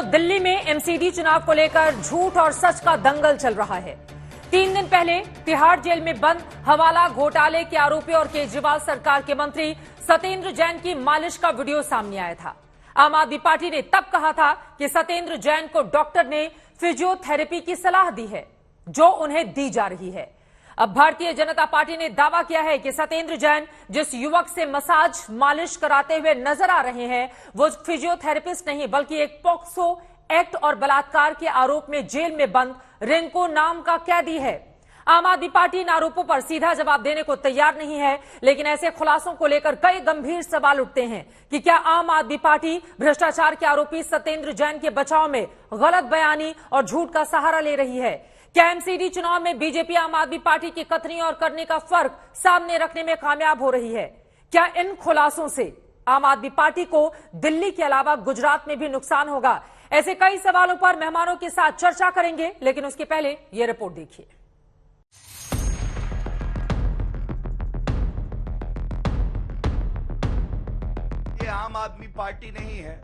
साथियों, दिल्ली में एमसीडी चुनाव को लेकर झूठ और सच का दंगल चल रहा है। 3 दिन पहले तिहाड़ जेल में बंद हवाला घोटाले के आरोपी और केजरीवाल सरकार के मंत्री सत्येंद्र जैन की मालिश का वीडियो सामने आया था। आम आदमी पार्टी ने तब कहा था कि सत्येंद्र जैन को डॉक्टर ने फिजियोथेरेपी की सलाह दी है, जो उन्हें दी जा रही है। अब भारतीय जनता पार्टी ने दावा किया है कि सत्येंद्र जैन जिस युवक से मसाज मालिश कराते हुए नजर आ रहे हैं, वो फिजियोथेरेपिस्ट नहीं बल्कि एक पॉक्सो एक्ट और बलात्कार के आरोप में जेल में बंद रिंकू नाम का कैदी है। आम आदमी पार्टी इन आरोपों पर सीधा जवाब देने को तैयार नहीं है, लेकिन ऐसे खुलासों को लेकर कई गंभीर सवाल उठते हैं कि क्या आम आदमी पार्टी भ्रष्टाचार के आरोपी सत्येंद्र जैन के बचाव में गलत बयानी और झूठ का सहारा ले रही है? क्या एमसीडी चुनाव में बीजेपी आम आदमी पार्टी की कथनी और करने का फर्क सामने रखने में कामयाब हो रही है? क्या इन खुलासों से आम आदमी पार्टी को दिल्ली के अलावा गुजरात में भी नुकसान होगा? ऐसे कई सवालों पर मेहमानों के साथ चर्चा करेंगे, लेकिन उसके पहले ये रिपोर्ट देखिए। ये आम आदमी पार्टी नहीं है,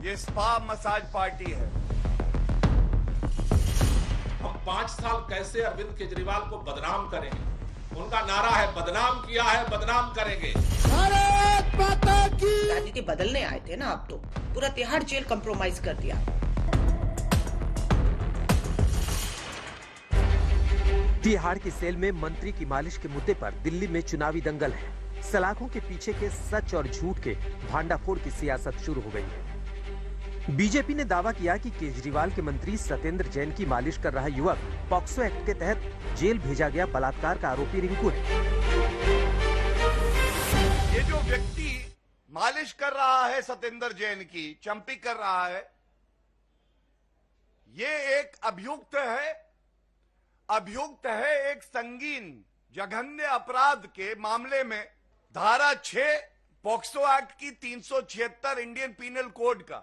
ये स्पा मसाज पार्टी है। हम 5 साल कैसे अरविंद केजरीवाल को बदनाम करेंगे? उनका नारा है बदनाम किया है, बदनाम करेंगे। भारत माता की। राजनीति बदलने आए थे ना, आप तो पूरा तिहाड़ जेल कंप्रोमाइज कर दिया। तिहाड़ की सेल में मंत्री की मालिश के मुद्दे पर दिल्ली में चुनावी दंगल है। सलाखों के पीछे के सच और झूठ के भांडाफोड़ की सियासत शुरू हो गई है। बीजेपी ने दावा किया कि केजरीवाल के मंत्री सत्येंद्र जैन की मालिश कर रहा युवक पॉक्सो एक्ट के तहत जेल भेजा गया बलात्कार का आरोपी रिंकू है। ये जो व्यक्ति मालिश कर रहा है सत्येंद्र जैन की, चंपी कर रहा है, ये एक अभियुक्त है एक संगीन जघन्य अपराध के मामले में धारा 6 पॉक्सो एक्ट की 376 इंडियन पीनल कोड का।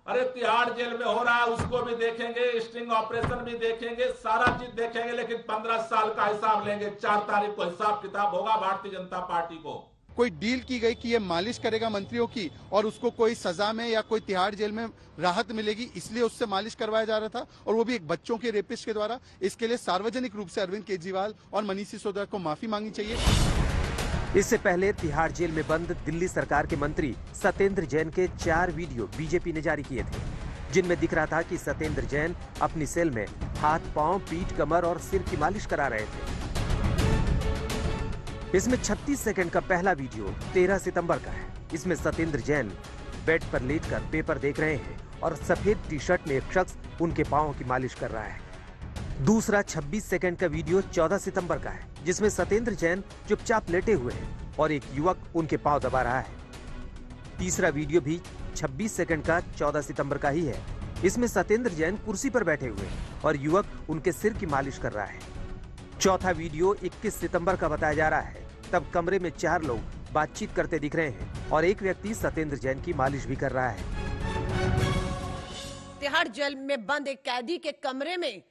अरे तिहाड़ जेल में हो रहा है, उसको भी देखेंगे, स्टिंग ऑपरेशन भी देखेंगे, सारा चीज देखेंगे, लेकिन 15 साल का हिसाब लेंगे। 4 तारीख को हिसाब किताब होगा भारतीय जनता पार्टी को। कोई डील की गई कि ये मालिश करेगा मंत्रियों की और उसको कोई सजा में या कोई तिहाड़ जेल में राहत मिलेगी, इसलिए उससे मालिश करवाया जा रहा था, और वो भी एक बच्चों के रेपिस्ट के द्वारा। इसके लिए सार्वजनिक रूप से अरविंद केजरीवाल और मनीष सिसोदिया को माफी मांगनी चाहिए। इससे पहले तिहाड़ जेल में बंद दिल्ली सरकार के मंत्री सत्येंद्र जैन के 4 वीडियो बीजेपी ने जारी किए थे, जिनमें दिख रहा था कि सत्येंद्र जैन अपनी सेल में हाथ, पांव, पीठ, कमर और सिर की मालिश करा रहे थे। इसमें 36 सेकंड का पहला वीडियो 13 सितंबर का है। इसमें सत्येंद्र जैन बेड पर लेटकर पेपर देख रहे हैं और सफेद टी शर्ट में एक शख्स उनके पांव की मालिश कर रहा है। दूसरा 26 सेकंड का वीडियो 14 सितंबर का है, जिसमें सत्येंद्र जैन चुपचाप लेटे हुए हैं और एक युवक उनके पांव दबा रहा है। तीसरा वीडियो भी 26 सेकंड का 14 सितंबर का ही है। इसमें सत्येंद्र जैन कुर्सी पर बैठे हुए हैं और युवक उनके सिर की मालिश कर रहा है। चौथा वीडियो 21 सितंबर का बताया जा रहा है। तब कमरे में 4 लोग बातचीत करते दिख रहे हैं और एक व्यक्ति सत्येंद्र जैन की मालिश भी कर रहा है। तिहाड़ जेल में बंद एक कैदी के कमरे में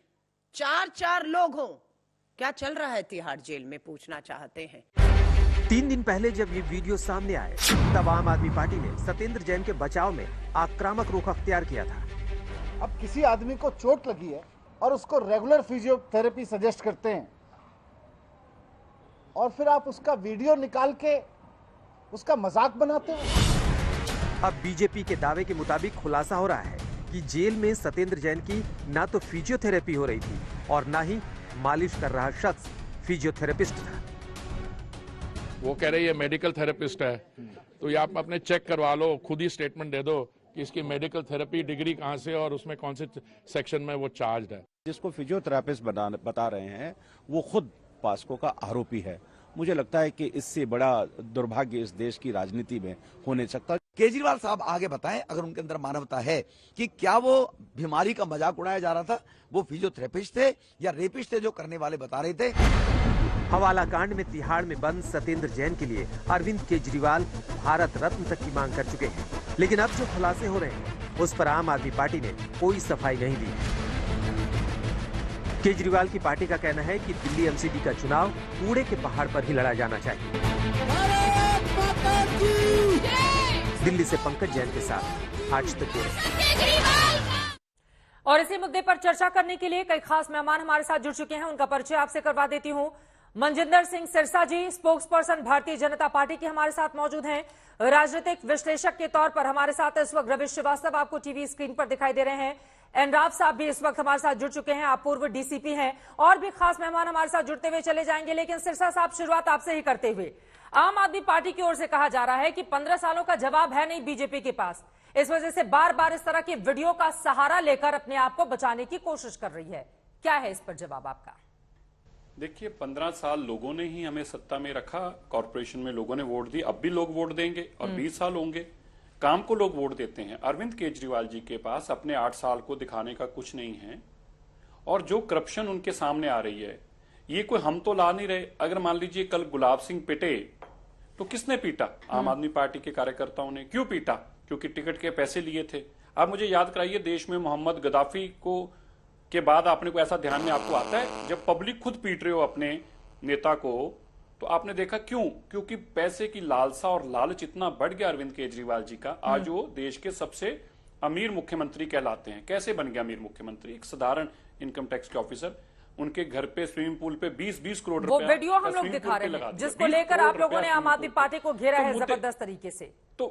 4 लोग हों। क्या चल रहा है तिहाड़ जेल में, पूछना चाहते हैं। 3 दिन पहले जब ये वीडियो सामने आए, तब आम आदमी पार्टी ने सत्येंद्र जैन के बचाव में आक्रामक रुख अख्तियार किया था। अब किसी आदमी को चोट लगी है और उसको रेगुलर फिजियोथेरेपी सजेस्ट करते हैं, और फिर आप उसका वीडियो निकाल के उसका मजाक बनाते हो। अब बीजेपी के दावे के मुताबिक खुलासा हो रहा है कि जेल में सत्येंद्र जैन की ना तो फिजियोथेरेपी हो रही थी और ना ही मालिश कर रहा शख्स फिजियोथेरेपिस्ट था। वो कह रहे ये मेडिकल थेरेपिस्ट है, तो ये आप अपने चेक करवा लो, खुद ही स्टेटमेंट दे दो कि इसकी मेडिकल थेरेपी डिग्री कहाँ से और उसमें कौन से सेक्शन में वो चार्ज है। जिसको फिजियोथेरेपिस्ट बता रहे हैं वो खुद पास्को का आरोपी है। मुझे लगता है कि इससे बड़ा दुर्भाग्य इस देश की राजनीति में हो नहीं सकता। केजरीवाल साहब आगे बताएं, अगर उनके अंदर मानवता है, कि क्या वो बीमारी का मजाक उड़ाया जा रहा था, वो फिजियोथेरेपिस्ट थे या रेपिस्ट थे जो करने वाले बता रहे थे। हवाला कांड में तिहाड़ में बंद सत्येंद्र जैन के लिए अरविंद केजरीवाल भारत रत्न तक की मांग कर चुके हैं, लेकिन अब जो खुलासे हो रहे हैं उस पर आम आदमी पार्टी ने कोई सफाई नहीं दी। केजरीवाल की पार्टी का कहना है कि दिल्ली एमसीडी का चुनाव कूड़े के पहाड़ पर ही लड़ा जाना चाहिए। दिल्ली से पंकज जैन के साथ आज तक। और इसी मुद्दे पर चर्चा करने के लिए कई खास मेहमान हमारे साथ जुड़ चुके हैं। उनका परिचय आपसे करवा देती हूं। मनजिंदर सिंह सिरसा जी, spokes person Bharatiya Janata party के हमारे साथ मौजूद हैं। राजनीतिक विश्लेषक के तौर पर हमारे साथ इस वक्त रवि श्रीवास्तव आपको टीवी स्क्रीन पर दिखाई दे रहे हैं। एन राव साहब भी इस वक्त हमारे साथ जुड़ चुके हैं, आप पूर्व डीसीपी हैं। और भी खास मेहमान हमारे साथ जुड़ते हुए चले जाएंगे, लेकिन सिरसा साहब शुरुआत आपसे ही करते हुए, आम आदमी पार्टी की ओर से कहा जा रहा है कि 15 सालों का जवाब है नहीं बीजेपी के पास, इस वजह से बार बार इस तरह की वीडियो का सहारा लेकर अपने आप को बचाने की कोशिश कर रही है। क्या है इस पर जवाब आपका? देखिए, 15 साल लोगों ने ही हमें सत्ता में रखा, कॉर्पोरेशन में लोगों ने वोट दी, अब भी लोग वोट देंगे और 20 साल होंगे। काम को लोग वोट देते हैं। अरविंद केजरीवाल जी के पास अपने 8 साल को दिखाने का कुछ नहीं है, और जो करप्शन उनके सामने आ रही है, ये कोई हम तो ला नहीं रहे। अगर मान लीजिए कल गुलाब सिंह पिटे तो किसने पीटा? आम आदमी पार्टी के कार्यकर्ताओं ने। क्यों पीटा? क्योंकि टिकट के पैसे लिए थे। अब मुझे याद कराइए, देश में मोहम्मद गद्दाफी को के बाद आपने को ऐसा ध्यान में आपको आता है जब पब्लिक खुद पीट रहे हो अपने नेता को, तो आपने देखा क्यों? क्योंकि पैसे की लालसा और लालच इतना बढ़ गया अरविंद केजरीवाल जी का। आज वो देश के सबसे अमीर मुख्यमंत्री कहलाते हैं। कैसे बन गया अमीर मुख्यमंत्री? एक साधारण इनकम टैक्स के ऑफिसर, उनके घर पे स्विमिंग पूल पे 20-20 करोड़ रुपए, वो वीडियो हम लोग दिखा रहे हैं जिसको लेकर आप लोगों ने आम आदमी पार्टी को घेरा है जबरदस्त तरीके से। तो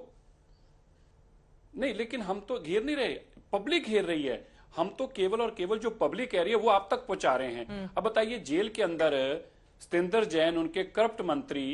नहीं, लेकिन हम तो घेर नहीं रहे, पब्लिक घेर रही है। हम तो केवल और केवल जो पब्लिक कह रही है वो आप तक पहुंचा रहे हैं। अब बताइए, जेल के अंदर सतेंद्र जैन, उनके करप्ट मंत्री,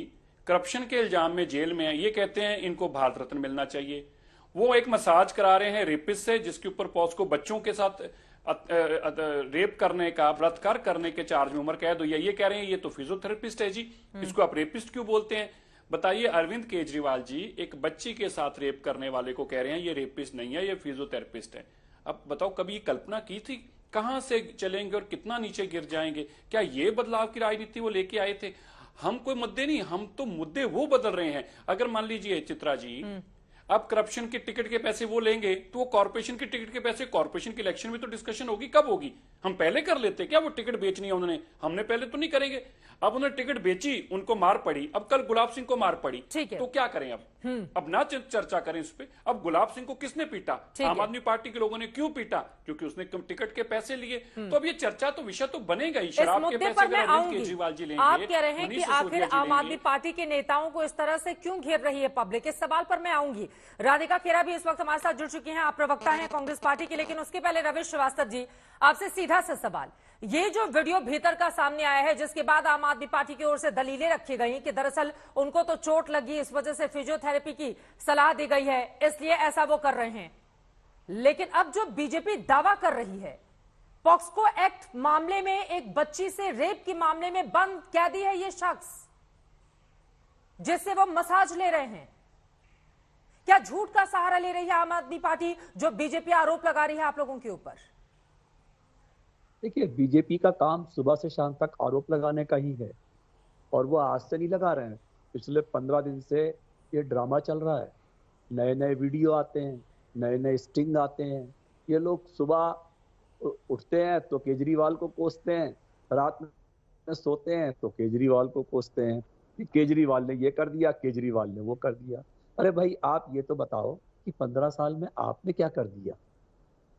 करप्शन के इल्जाम में जेल में है। ये कहते हैं इनको भारत रत्न मिलना चाहिए। वो एक मसाज करा रहे हैं रेपिस्ट से, जिसके ऊपर पॉस्को बच्चों के साथ रेप करने का, बलात्कार करने के चार्ज में उम्र कैद हुई है। ये कह रहे हैं ये तो फिजियोथेरेपिस्ट है जी, इसको आप रेपिस्ट क्यों बोलते हैं? बताइए, अरविंद केजरीवाल जी एक बच्ची के साथ रेप करने वाले को कह रहे हैं ये रेपिस्ट नहीं है, ये फिजियोथेरेपिस्ट है। अब बताओ, कभी कल्पना की थी कहां से चलेंगे और कितना नीचे गिर जाएंगे? क्या ये बदलाव की राजनीति वो लेके आए थे? हम कोई मुद्दे नहीं, हम तो मुद्दे वो बदल रहे हैं। अगर मान लीजिए चित्रा जी, अब करप्शन के टिकट के पैसे वो लेंगे तो वो कॉर्पोरेशन के टिकट के पैसे, कॉर्पोरेशन के इलेक्शन में तो डिस्कशन होगी। कब होगी? हम पहले कर लेते क्या? वो टिकट बेचनी है उन्होंने, हमने पहले तो नहीं करेंगे। अब उन्होंने टिकट बेची, उनको मार पड़ी। अब कल गुलाब सिंह को मार पड़ी, तो क्या करें? अब ना चर्चा करें इस पे। अब गुलाब सिंह को किसने पीटा? आम आदमी पार्टी के लोगों ने। क्यों पीटा? क्योंकि उसने टिकट के पैसे लिए। तो अब ये चर्चा तो विषय तो बनेगा ही। शराब के पैसे अगर अरविंद केजरीवाल जी लेंगे, आप कह रहे हैं कि आखिर आम आदमी पार्टी के नेताओं को इस तरह से क्यों घेर रही है पब्लिक? इस सवाल पर मैं आऊंगी। राधिका खेरा भी इस वक्त हमारे साथ जुड़ चुकी हैं, आप प्रवक्ता हैं कांग्रेस पार्टी के। लेकिन उसके पहले रवि श्रीवास्तव जी, आपसे सीधा सा सवाल, ये जो वीडियो भीतर का सामने आया है, जिसके बाद आम आदमी पार्टी की ओर से दलीलें रखी गई कि दरअसल उनको तो चोट लगी, इस वजह से फिजियोथेरेपी की सलाह दी गई है, इसलिए ऐसा वो कर रहे हैं। लेकिन अब जो बीजेपी दावा कर रही है, पॉक्सो एक्ट मामले में एक बच्ची से रेप के मामले में बंद कैदी है ये शख्स, जिससे वो मसाज ले रहे हैं। क्या झूठ का सहारा ले रही है आम आदमी पार्टी, जो बीजेपी आरोप लगा रही है आप लोगों के ऊपर? देखिए, बीजेपी का काम सुबह से शाम तक आरोप लगाने का ही है, और वो आज से नहीं लगा रहे हैं। पिछले 15 दिन से ये ड्रामा चल रहा है। नए नए वीडियो आते हैं, नए नए स्टिंग आते हैं। ये लोग सुबह उठते हैं तो केजरीवाल को कोसते हैं, रात में सोते हैं तो केजरीवाल को कोसते हैं कि केजरीवाल ने ये कर दिया, केजरीवाल ने वो कर दिया। अरे भाई, आप ये तो बताओ कि 15 साल में आपने क्या कर दिया?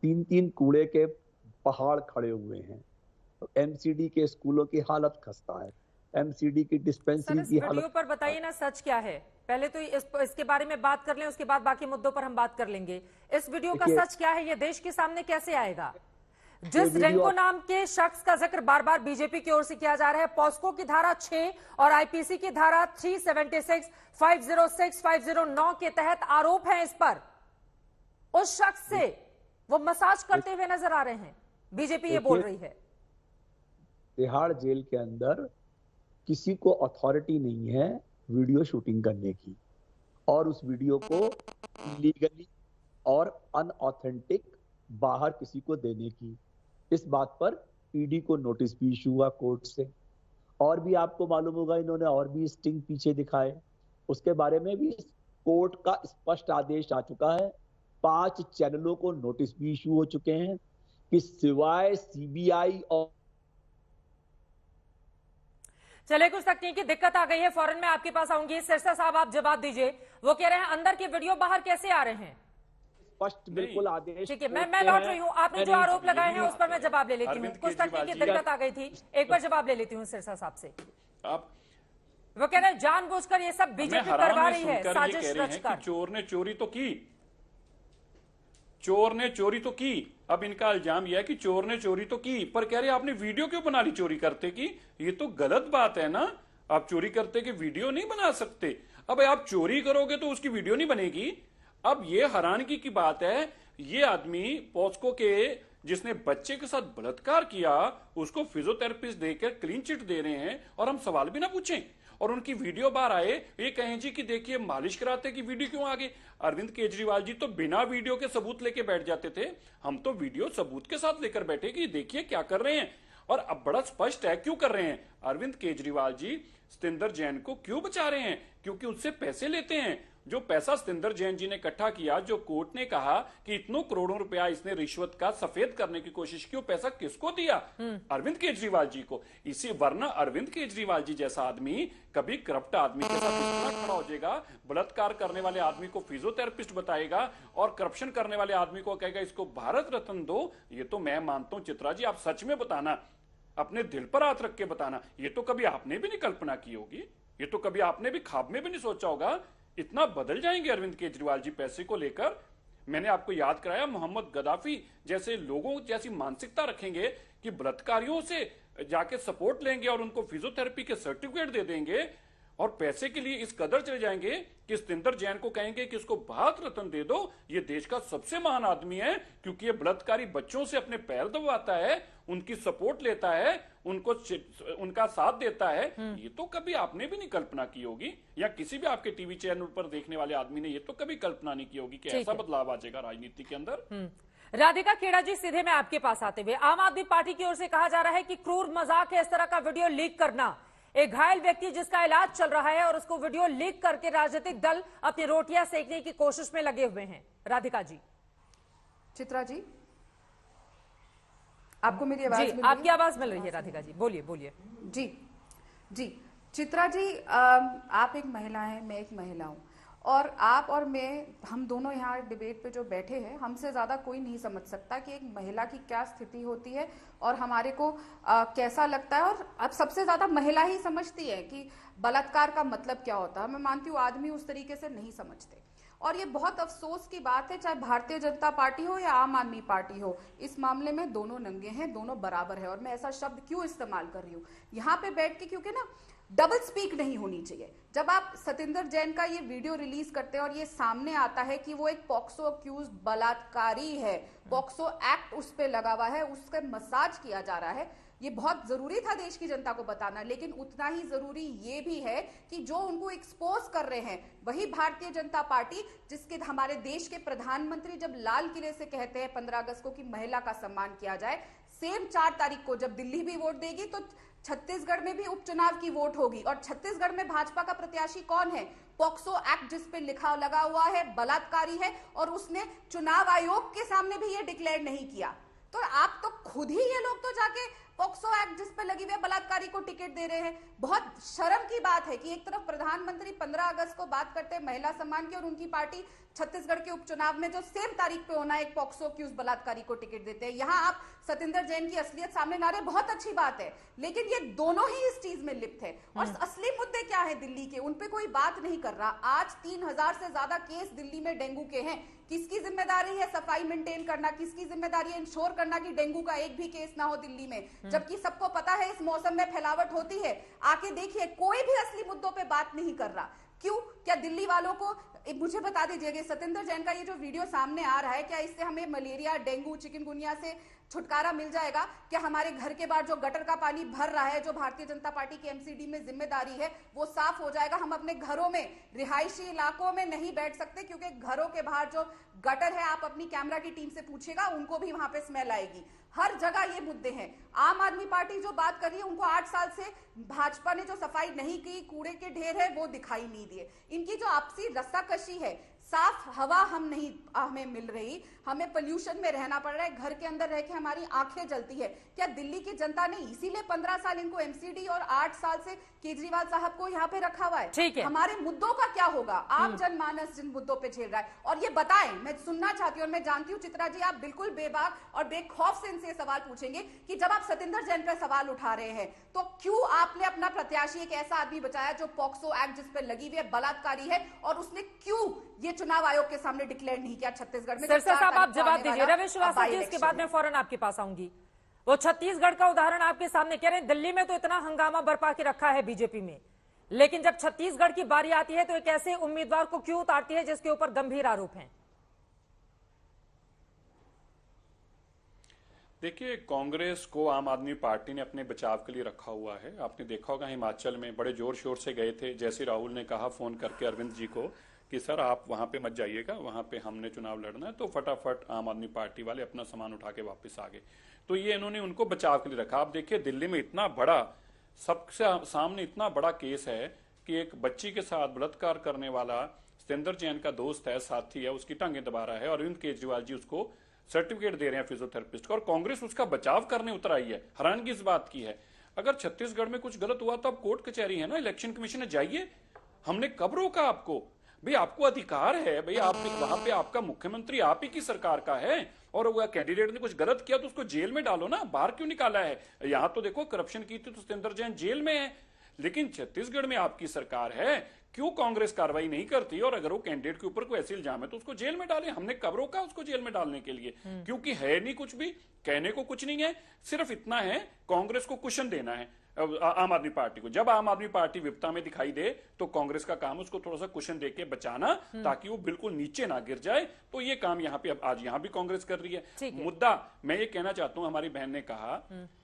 3-3 कूड़े के पहाड़ खड़े हुए हैं। तो एमसीडी के स्कूलों की हालत खस्ता है, एमसीडी की डिस्पेंसरी की हालत। पर बताइए ना, सच क्या है? पहले तो इसके बारे में बात कर लें, उसके बाद बाकी मुद्दों पर हम बात कर लेंगे। इस वीडियो का सच क्या है? ये देश के सामने कैसे आएगा? जिस रेंको नाम के शख्स का जिक्र बार बार बीजेपी की ओर से किया जा रहा है, पॉस्को की धारा 6 और आईपीसी की धारा 376, 506, 509 के तहत आरोप है इस पर। उस शख्स से वो मसाज करते हुए नजर आ रहे हैं, बीजेपी ये बोल रही है। तिहाड़ जेल के अंदर किसी को अथॉरिटी नहीं है वीडियो शूटिंग करने की, और उस वीडियो को लीगली और अनऑथेंटिक बाहर किसी को देने की। इस बात पर ईडी को नोटिस भी इशू हुआ कोर्ट से। और भी आपको मालूम होगा, इन्होंने और भी स्टिंग पीछे दिखाए, उसके बारे में भी कोर्ट का स्पष्ट आदेश आ चुका है। 5 चैनलों को नोटिस भी इशू हो चुके हैं कि सिवाय सीबीआई और चले, कुछ तकनीकी दिक्कत आ गई है, फौरन मैं आपके पास आऊंगी। सिरसा साहब, आप जवाब दीजिए। वो कह रहे हैं अंदर के वीडियो बाहर कैसे आ रहे हैं? स्पष्ट बिल्कुल आदेश। ठीक है, मैं लौट रही हूँ। आपने जो आरोप लगाए हैं उस पर मैं जवाब ले लेती हूँ। कुछ तकनीकी दिक्कत आ गई थी, एक बार जवाब ले लेती हूँ सिरसा साहब से। वो कह रहे हैं जानबूझकर ये सब बीजेपी करवा रही है, साजिश रचकर। चोर ने चोरी तो की, चोर ने चोरी तो की। अब इनका इल्जाम यह है कि चोर ने चोरी तो की, पर कह रहे आपने वीडियो क्यों बना ली चोरी करते की? ये तो गलत बात है ना। आप चोरी करते की वीडियो नहीं बना सकते। अब आप चोरी करोगे तो उसकी वीडियो नहीं बनेगी। अब ये हैरानगी की बात है, ये आदमी पॉस्को के जिसने बच्चे के साथ बलात्कार किया उसको फिजियोथेरेपिस्ट देकर क्लीन चिट दे रहे हैं और हम सवाल भी ना पूछें और उनकी वीडियो बाहर आए, ये कहें जी कि देखिए मालिश कराते की वीडियो क्यों आ गई। अरविंद केजरीवाल जी तो बिना वीडियो के सबूत लेके बैठ जाते थे, हम तो वीडियो सबूत के साथ लेकर बैठे कि देखिए क्या कर रहे हैं। और अब बड़ा स्पष्ट है क्यों कर रहे हैं। अरविंद केजरीवाल जी सतिंदर जैन को क्यों बचा रहे हैं? क्योंकि उससे पैसे लेते हैं। जो पैसा सतिंदर जैन जी ने इकट्ठा किया, जो कोर्ट ने कहा कि इतनों करोड़ों रुपया इसने रिश्वत का सफेद करने की कोशिश की, वो पैसा किसको दिया? अरविंद केजरीवाल जी को। इसी वरना अरविंद केजरीवाल जी जैसा आदमी कभी करप्ट आदमी के साथ इतना खड़ा हो जाएगा, बलात्कार करने वाले आदमी को फिजियोथेरेपिस्ट बताएगा और करप्शन करने वाले आदमी को कहेगा इसको भारत रत्न दो। ये तो मैं मानता हूं चित्रा जी, आप सच में बताना, अपने दिल पर हाथ रख के बताना, ये तो कभी आपने भी नहीं कल्पना की होगी, ये तो कभी आपने भी ख्वाब में भी नहीं सोचा होगा इतना बदल जाएंगे अरविंद केजरीवाल जी पैसे को लेकर। मैंने आपको याद कराया मोहम्मद गद्दाफी जैसे लोगों जैसी मानसिकता रखेंगे कि बलात्कारियों से जाके सपोर्ट लेंगे और उनको फिजियोथेरेपी के सर्टिफिकेट दे देंगे और पैसे के लिए इस कदर चले जाएंगे कि सतिंदर जैन को कहेंगे कि इसको भारत रत्न दे दो, ये देश का सबसे महान आदमी है क्योंकि ये बलात्कारी बच्चों से अपने पैर दबाता है, उनकी सपोर्ट लेता है, उनको उनका साथ देता है। ये तो कभी आपने भी नहीं कल्पना की होगी या किसी भी आपके टीवी चैनल पर देखने वाले आदमी ने ये तो कभी कल्पना नहीं की होगी कि ऐसा बदलाव आ जाएगा राजनीति के अंदर। राधिका खेड़ा जी, सीधे मैं आपके पास आते हुए, आम आदमी पार्टी की ओर से कहा जा रहा है कि क्रूर मजाक है इस तरह का वीडियो लीक करना। एक घायल व्यक्ति जिसका इलाज चल रहा है और उसको वीडियो लीक करके राजनीतिक दल अपनी रोटियां सेकने की कोशिश में लगे हुए हैं। राधिका जी। चित्रा जी, आपको मेरी आवाज मिल रही है? आपकी आवाज मिल रही है राधिका जी, बोलिए बोलिए। जी जी चित्रा जी, आप एक महिला हैं, मैं एक महिला हूं और आप और मैं, हम दोनों यहाँ डिबेट पे जो बैठे हैं, हमसे ज्यादा कोई नहीं समझ सकता कि एक महिला की क्या स्थिति होती है और हमारे को कैसा लगता है। और अब सबसे ज्यादा महिला ही समझती है कि बलात्कार का मतलब क्या होता है। मैं मानती हूँ आदमी उस तरीके से नहीं समझते और ये बहुत अफसोस की बात है, चाहे भारतीय जनता पार्टी हो या आम आदमी पार्टी हो, इस मामले में दोनों नंगे हैं, दोनों बराबर है। और मैं ऐसा शब्द क्यों इस्तेमाल कर रही हूँ यहाँ पे बैठ के, क्योंकि ना डबल स्पीक नहीं होनी चाहिए। जब आप सतिंदर जैन का ये वीडियो रिलीज करते हैं और ये सामने आता है कि वो एक पॉक्सो अक्यूज बलात्कारी है, पॉक्सो एक्ट उस पे लगा हुआ है, उसका मसाज किया जा रहा है, ये बहुत जरूरी था देश की जनता को बताना। लेकिन उतना ही जरूरी ये भी है कि जो उनको एक्सपोज कर रहे हैं वही भारतीय जनता पार्टी, जिसके हमारे देश के प्रधानमंत्री जब लाल किले से कहते हैं 15 अगस्त को कि महिला का सम्मान किया जाए, सेम 4 तारीख को जब दिल्ली भी वोट देगी तो छत्तीसगढ़ में भी उपचुनाव की वोट होगी। और छत्तीसगढ़ में भाजपा का प्रत्याशी कौन है? पॉक्सो एक्ट जिस पे लिखा लगा हुआ है, बलात्कारी है और उसने चुनाव आयोग के सामने भी ये डिक्लेयर नहीं किया। तो आप तो खुद ही, ये लोग तो जाके पॉक्सो एक्ट जिस पे लगी हुई है बलात्कारी को टिकट दे रहे हैं। बहुत शर्म की बात है कि एक तरफ प्रधानमंत्री 15 अगस्त को बात करते हैं महिला सम्मान की और उनकी पार्टी छत्तीसगढ़ के उपचुनाव में जो सेम तारीख पे होना है एक पॉक्सो अक्यूज बलात्कारी को टिकट देते हैं। यहाँ आप सतिंदर जैन की असलियत सामने ला रहे, बहुत अच्छी बात है, लेकिन ये दोनों ही इस चीज में लिप्त है। और असली मुद्दे क्या है दिल्ली के, उन पे कोई बात नहीं कर रहा। आज 3000 से ज्यादा केस दिल्ली में डेंगू के हैं। किसकी जिम्मेदारी है सफाई मेंटेन करना, किसकी जिम्मेदारी है इंश्योर करना कि डेंगू का एक भी केस ना हो दिल्ली में, जबकि सबको पता है इस मौसम में फैलावट होती है। आके देखिए, कोई भी असली मुद्दों पे बात नहीं कर रहा। क्यों? क्या दिल्ली वालों को, मुझे बता दीजिएगा, सतिंदर जैन का ये जो वीडियो सामने आ रहा है, क्या इससे हमें मलेरिया, डेंगू, चिकनगुनिया से छुटकारा मिल जाएगा? क्या हमारे घर के बाहर जो गटर का पानी भर रहा है, जो भारतीय जनता पार्टी की एमसीडी में जिम्मेदारी है, वो साफ हो जाएगा? हम अपने घरों में, रिहायशी इलाकों में नहीं बैठ सकते क्योंकि घरों के बाहर जो गटर है, आप अपनी कैमरा की टीम से पूछेगा, उनको भी वहां पे स्मेल आएगी। हर जगह ये मुद्दे हैं। आम आदमी पार्टी जो बात कर रही है, उनको 8 साल से भाजपा ने जो सफाई नहीं की, कूड़े के ढेर है वो दिखाई नहीं दिए। इनकी जो आपसी रस्साकशी है, साफ हवा हमें मिल रही, हमें पोल्यूशन में रहना पड़ रहा है, घर के अंदर रह के हमारी आंखें जलती है। क्या दिल्ली की जनता ने इसीलिए 15 साल इनको एमसीडी और 8 साल से केजरीवाल साहब को यहाँ पे रखा हुआ है? ठीक है, हमारे मुद्दों का क्या होगा? आम जनमानस जिन मुद्दों पे झेल रहा है, और ये बताएं, मैं सुनना चाहती हूँ और मैं जानती हूँ चित्रा जी आप बिल्कुल बेबाक और बेखौफ से इनसे सवाल पूछेंगे कि जब आप सतेंद्र जैन पर सवाल उठा रहे हैं तो क्यों आपने अपना प्रत्याशी एक ऐसा आदमी बचाया जो पॉक्सो एक्ट जिस पर लगी हुई है, बलात्कारी है, और उसने क्यों ये चुनाव आयोग के सामने डिक्लेयर नहीं किया छत्तीसगढ़ में? सिरसा साहब आप जवाब दीजिए। रमेश श्रीवास्तव जी, इसके बाद मैं फौरन आपके पास आऊंगी। वो छत्तीसगढ़ का उदाहरण आपके सामने कह रहे हैं, दिल्ली में तो इतना हंगामा बरपा के रखा है बीजेपी में, लेकिन जब छत्तीसगढ़ की बारी आती है तो एक ऐसे उम्मीदवार को क्यों उतारती है जिसके ऊपर गंभीर आरोप हैं? देखिए, कांग्रेस को आम आदमी पार्टी ने अपने बचाव के लिए रखा हुआ है। आपने देखा होगा हिमाचल में बड़े जोर शोर से गए थे, जैसे राहुल ने कहा फोन करके अरविंद जी को कि सर आप वहां पे मत जाइएगा, वहां पे हमने चुनाव लड़ना है, तो फटाफट आम आदमी पार्टी वाले अपना सामान उठा के वापस आ गए। तो ये इन्होंने उनको बचाव के लिए रखा। आप देखिए दिल्ली में इतना बड़ा, सबसे सामने इतना बड़ा केस है कि एक बच्ची के साथ बलात्कार करने वाला सतेंद्र जैन का दोस्त है, साथी है, उसकी टांगें दबा रहा है, और अरविंद केजरीवाल जी उसको सर्टिफिकेट दे रहे हैं फिजियोथेरेपिस्ट को, और कांग्रेस उसका बचाव करने उतर आई है। हैरानगी इस बात की है, अगर छत्तीसगढ़ में कुछ गलत हुआ तो अब कोर्ट कचहरी है ना, इलेक्शन कमीशन में जाइए। हमने कब रोका आपको? भाई आपको अधिकार है, भाई आप वहां पे आपका मुख्यमंत्री आप ही की सरकार का है, और वो कैंडिडेट ने कुछ गलत किया तो उसको जेल में डालो ना, बाहर क्यों निकाला है? यहां तो देखो करप्शन की थी तो सतेंद्र जैन जेल में है, लेकिन छत्तीसगढ़ में आपकी सरकार है, क्यों कांग्रेस कार्रवाई नहीं करती? और अगर वो कैंडिडेट के ऊपर कोई ऐसे इल्जाम है तो उसको जेल में डाले। हमने कब रोका उसको जेल में डालने के लिए? क्योंकि है नहीं कुछ भी, कहने को कुछ नहीं है, सिर्फ इतना है कांग्रेस को कुशन देना है आम आदमी पार्टी को। जब आम आदमी पार्टी विपता में दिखाई दे तो कांग्रेस का काम उसको थोड़ा सा कुशन देके बचाना, ताकि वो बिल्कुल नीचे ना गिर जाए। तो ये काम यहाँ पे अब आज यहाँ भी कांग्रेस कर रही है। मुद्दा मैं ये कहना चाहता हूँ, हमारी बहन ने कहा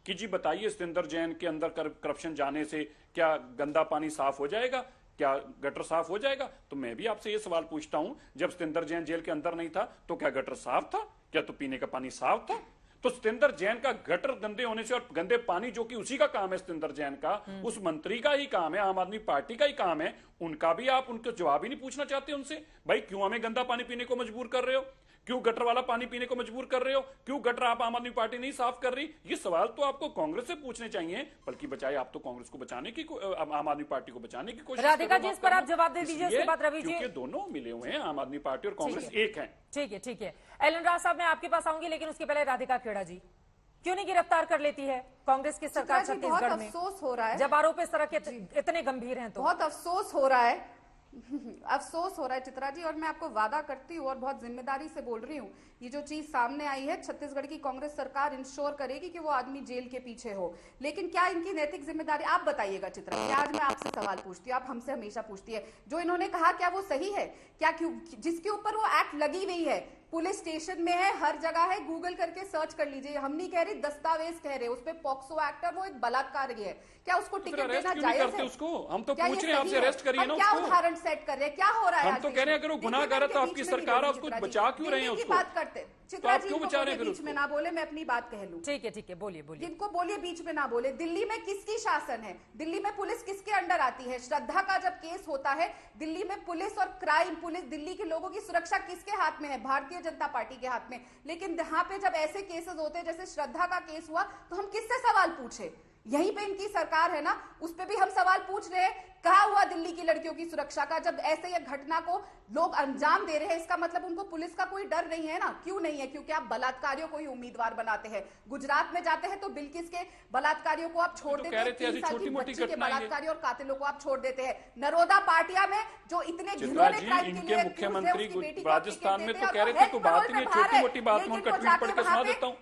कि जी बताइए सतेंद्र जैन के अंदर करप्शन जाने से क्या गंदा पानी साफ हो जाएगा, क्या गटर साफ हो जाएगा? तो मैं भी आपसे ये सवाल पूछता हूं, जब सतेंद्र जैन जेल के अंदर नहीं था तो क्या गटर साफ था? क्या तो पीने का पानी साफ था? तो सतेंद्र जैन का गटर गंदे होने से, और गंदे पानी जो कि उसी का काम है सतेंद्र जैन का, उस मंत्री का ही काम है, आम आदमी पार्टी का ही काम है, उनका भी आप उनको जवाब ही नहीं पूछना चाहते उनसे? भाई क्यों हमें गंदा पानी पीने को मजबूर कर रहे हो? क्यों गटर वाला पानी पीने को मजबूर कर रहे हो? क्यों गटर आप आम आदमी पार्टी नहीं साफ कर रही? ये सवाल तो आपको कांग्रेस से पूछने चाहिए, बल्कि बचाए आप तो कांग्रेस को बचाने की, आम आदमी पार्टी को बचाने की कोशिश। राधिका जी, इस पर आप जवाब दे दीजिए, इसके बाद रवि जी। क्योंकि दोनों मिले हुए हैं, आम आदमी पार्टी और कांग्रेस एक है। ठीक है, ठीक है। एलन राज साहब मैं आपके पास आऊंगी, लेकिन उसके पहले राधिका खेड़ा जी, क्यों नहीं गिरफ्तार कर लेती है कांग्रेस की सरकार छत्तीसगढ़ में? अफसोस हो रहा है जब आरोप इस तरह के इतने गंभीर हैं तो। बहुत अफसोस हो रहा है, अफसोस हो रहा है चित्रा जी, और मैं आपको वादा करती हूँ और बहुत जिम्मेदारी से बोल रही हूँ, ये जो चीज सामने आई है, छत्तीसगढ़ की कांग्रेस सरकार इंश्योर करेगी कि वो आदमी जेल के पीछे हो। लेकिन क्या इनकी नैतिक जिम्मेदारी, आप बताइएगा चित्रा जी, आज मैं आपसे सवाल पूछती हूँ, आप हमसे हमेशा पूछती है, जो इन्होंने कहा क्या वो सही है? क्या क्यों जिसके ऊपर वो एक्ट लगी हुई है, पुलिस स्टेशन में है, हर जगह है, गूगल करके सर्च कर लीजिए, हम नहीं कह रहे, दस्तावेज कह रहे, उस पे पॉक्सो एक्ट है, वो एक बलात्कार है, क्या उसको टिकट देना जायज है? उसको हम तो पूछ रहे हैं आपसे, अरेस्ट करिए ना। क्या उदाहरण सेट कर रहे हैं, क्या हो रहा है? हम तो कह रहे हैं अगर वो गुनाहगार है तो आपकी सरकार है, उसको बचा क्यों रहे हैं? उसको बात करते चित्रा जी, क्यों बचा रहे हैं? बीच में ना बोले, मैं अपनी बात कह लूं। ठीक है, ठीक है, बोलिए बोलिए। जिनको बोलिए बीच में ना बोले। दिल्ली में किसकी शासन है? दिल्ली में पुलिस किसके अंडर आती है? श्रद्धा का जब केस होता है दिल्ली में, पुलिस और क्राइम, पुलिस दिल्ली के लोगों की सुरक्षा किसके हाथ में है? भारतीय जनता पार्टी के हाथ में। लेकिन यहाँ पे जब ऐसे केसेस होते हैं जैसे श्रद्धा का केस हुआ, तो हम किससे सवाल पूछे? यहीं पे इनकी सरकार है ना, उस पे भी हम सवाल पूछ रहे हैं, कहा हुआ दिल्ली की लड़कियों की सुरक्षा का? जब ऐसे ये घटना को लोग अंजाम दे रहे हैं, इसका मतलब उनको पुलिस का कोई डर नहीं है ना? क्यों नहीं है? क्योंकि आप बलात्कारियों को ही उम्मीदवार बनाते हैं। गुजरात में जाते हैं तो बिल्किस के बलात्कारियों को आप छोड़ देते हैं, 3 साल की बच्ची के बलात्कारियों और कातिलों को आप छोड़ देते हैं। नरोदा पाटिया में जो इतने घिनौने क्राइम के लिए मुख्यमंत्री राजस्थान में तो कह रहे थे, कोई बात नहीं, छोटी मोटी बात में उनका ट्वीट पढ़ के सुना देता हूँ।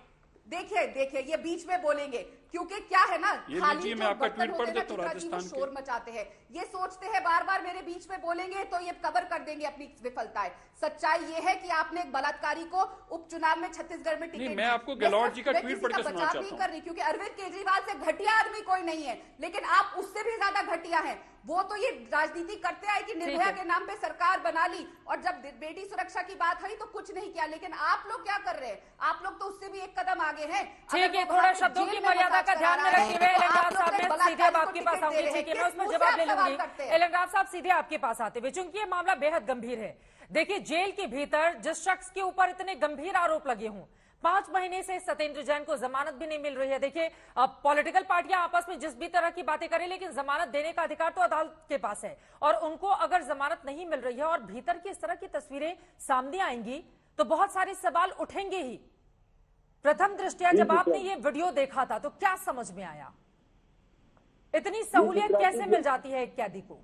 देखिए देखिए, ये बीच में बोलेंगे क्योंकि क्या है ना, खाली मैं आपका ट्वीट पढ़ देता हूं, राजस्थान के शोर मचाते हैं, ये सोचते हैं बार बार मेरे बीच में बोलेंगे तो ये कवर कर देंगे अपनी विफलताएं। सच्चाई ये है कि आपने एक बलात्कारी को उपचुनाव में छत्तीसगढ़ में टिकट, मैं आपको गहलोत जी का ट्वीट पढ़ के सुनाना चाहता हूं। नहीं कर रही, क्योंकि अरविंद केजरीवाल से घटिया आदमी कोई नहीं है, लेकिन आप उससे भी ज्यादा घटिया हैं। वो तो ये राजनीति करते आए कि निर्भया के नाम पे सरकार बना ली और जब बेटी सुरक्षा की बात हुई तो कुछ नहीं किया। लेकिन आप लोग क्या कर रहे हैं? आप लोग तो उससे भी एक कदम आगे हैं। ठीक है, थोड़ा शब्दों की मर्यादा का ध्यान में रखते हुए एलनराव साहब, मैं सीधे अब आपके पास आऊंगी। ठीक है, मैं उसमें जवाब ले लूंगी। एलनराव साहब, सीधे आपके पास आते हुए, चूंकि ये मामला बेहद गंभीर है। देखिए, जेल के भीतर जिस शख्स के ऊपर इतने गंभीर आरोप लगे हों, 5 महीने से सत्येंद्र जैन को जमानत भी नहीं मिल रही है। देखिए, अब पॉलिटिकल पार्टियां आपस में जिस भी तरह की बातें करें, लेकिन जमानत देने का अधिकार तो अदालत के पास है, और उनको अगर जमानत नहीं मिल रही है और भीतर की इस तरह की तस्वीरें सामने आएंगी तो बहुत सारे सवाल उठेंगे ही। प्रथम दृष्टया जब आपने ये वीडियो देखा था तो क्या समझ में आया? इतनी सहूलियत कैसे मिल जाती है एक कैदी को?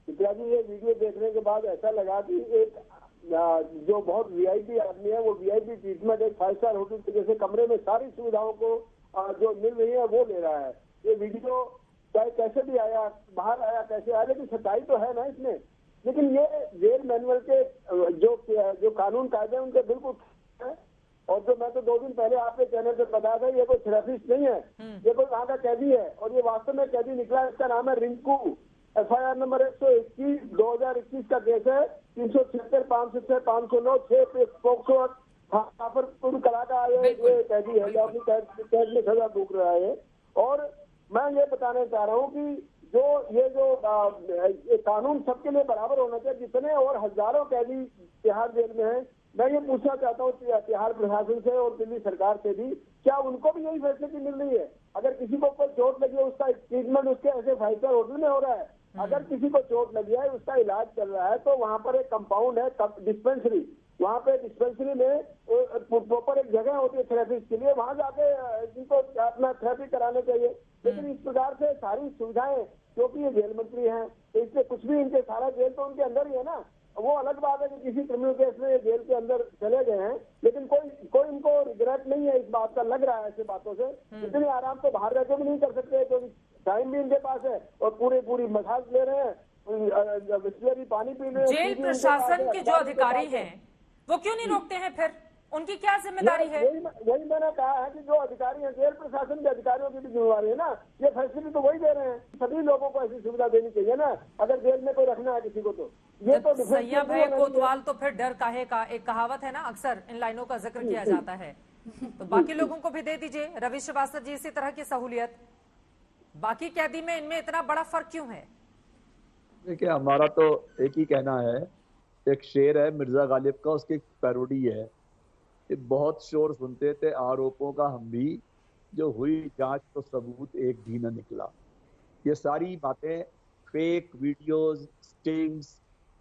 चित्रा जी, ये वीडियो देखने के बाद ऐसा लगा कि एक जो बहुत वीआईपी आदमी है वो वीआईपी ट्रीटमेंट एक 5 स्टार होटल के जैसे कमरे में सारी सुविधाओं को जो मिल रही है वो ले रहा है। ये वीडियो चाहे कैसे भी आया, बाहर आया कैसे आया, लेकिन सच्चाई तो है ना इसमें। लेकिन ये जेल मैनुअल के जो कानून कायदे उनके बिल्कुल है। और जो मैं तो 2 दिन पहले आपके चैनल पे बताया था, ये कोई थेरेपिस्ट नहीं है, ये कोई वहाँ का कैदी है और ये वास्तव में कैदी निकला। इसका नाम है रिंकू। FIR नंबर 121 2021 का केस है। 376 506 509 6 पोक्सो कला का ये कैदी है जो अपनी कैद में सजा भुगत रहा है। और मैं ये बताना चाह रहा हूँ कि ये कानून सबके लिए बराबर होना चाहिए। जितने और हजारों कैदी तिहाड़ जेल में हैं, मैं ये पूछना चाहता हूँ तिहाड़ प्रशासन से और दिल्ली सरकार से भी, क्या उनको भी यही फैसिलिटी मिल रही है? अगर किसी को कोई चोट लगी है उसका ट्रीटमेंट उसके ऐसे 5 स्टार होटल में हो रहा है। अगर किसी को चोट लगी है, उसका इलाज चल रहा है, तो वहाँ पर एक कंपाउंड है डिस्पेंसरी, वहाँ पे डिस्पेंसरी में प्रॉपर एक जगह होती है थेरेपिस्ट के लिए, वहाँ जाके जिनको अपना थेरेपी कराने चाहिए। लेकिन इस प्रकार से सारी सुविधाएं, क्योंकि ये जेल मंत्री हैं तो इसलिए कुछ भी इनके सारा जेल तो उनके अंदर ही है ना। वो अलग बात है कि किसी क्रिमिनल केस में जेल के अंदर चले गए हैं, लेकिन कोई इनको रिग्रेट नहीं है इस बात का, लग रहा है ऐसे बातों से। इतनी आराम तो बाहर रहकर भी नहीं कर सकते, क्योंकि टाइम भी इनके पास है और पूरी मसाज ले रहे हैं, बिस्लरी पानी पी रहे हैं। जेल प्रशासन के जो अधिकारी हैं वो क्यों नहीं रोकते हैं? फिर उनकी क्या जिम्मेदारी है? वही मैंने कहा है कि जो अधिकारी हैं, जेल प्रशासन के अधिकारियों की भी जिम्मेवारी है ना। ये फैसिलिटी तो वही दे रहे हैं, सभी लोगों को ऐसी सुविधा देनी चाहिए ना, अगर जेल में कोई रखना है किसी को। तो ये तो सैयद है कोतवाल तो फिर डर काहे का, एक कहावत है ना, अक्सर इन लाइनों का जिक्र किया जाता है। तो बाकी लोगों को भी दे दीजिए। रवि श्रीवास्तव जी, इसी तरह की सहूलियत बाकी कैदी में इनमें इतना बड़ा फर्क क्यों है? देखिए, हमारा तो एक ही कहना है, एक शेर है मिर्जा गालिब का, उसकी पैरोडी है कि बहुत शोर सुनते थे आरोपों का हम भी, जो हुई जांच तो सबूत एक भी न निकला। ये सारी बातें फेक वीडियोस, स्टिंग्स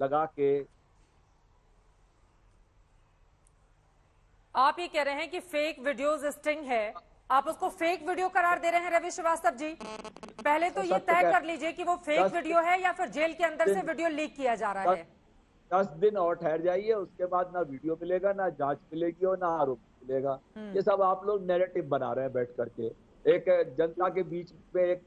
लगा के। आप ये कह रहे हैं कि फेक वीडियोस स्टिंग है, आप उसको फेक वीडियो करार दे रहे हैं रवि श्रीवास्तव जी? पहले तो ये तय कर लीजिए कि वो फेक वीडियो है या फिर जेल के अंदर से वीडियो लीक किया जा रहा है। 10 दिन और ठहर जाइए, उसके बाद ना वीडियो मिलेगा, ना जांच मिलेगी और ना आरोप मिलेगा। ये सब आप लोग नैरेटिव बना रहे हैं बैठ करके, एक जनता के बीच में एक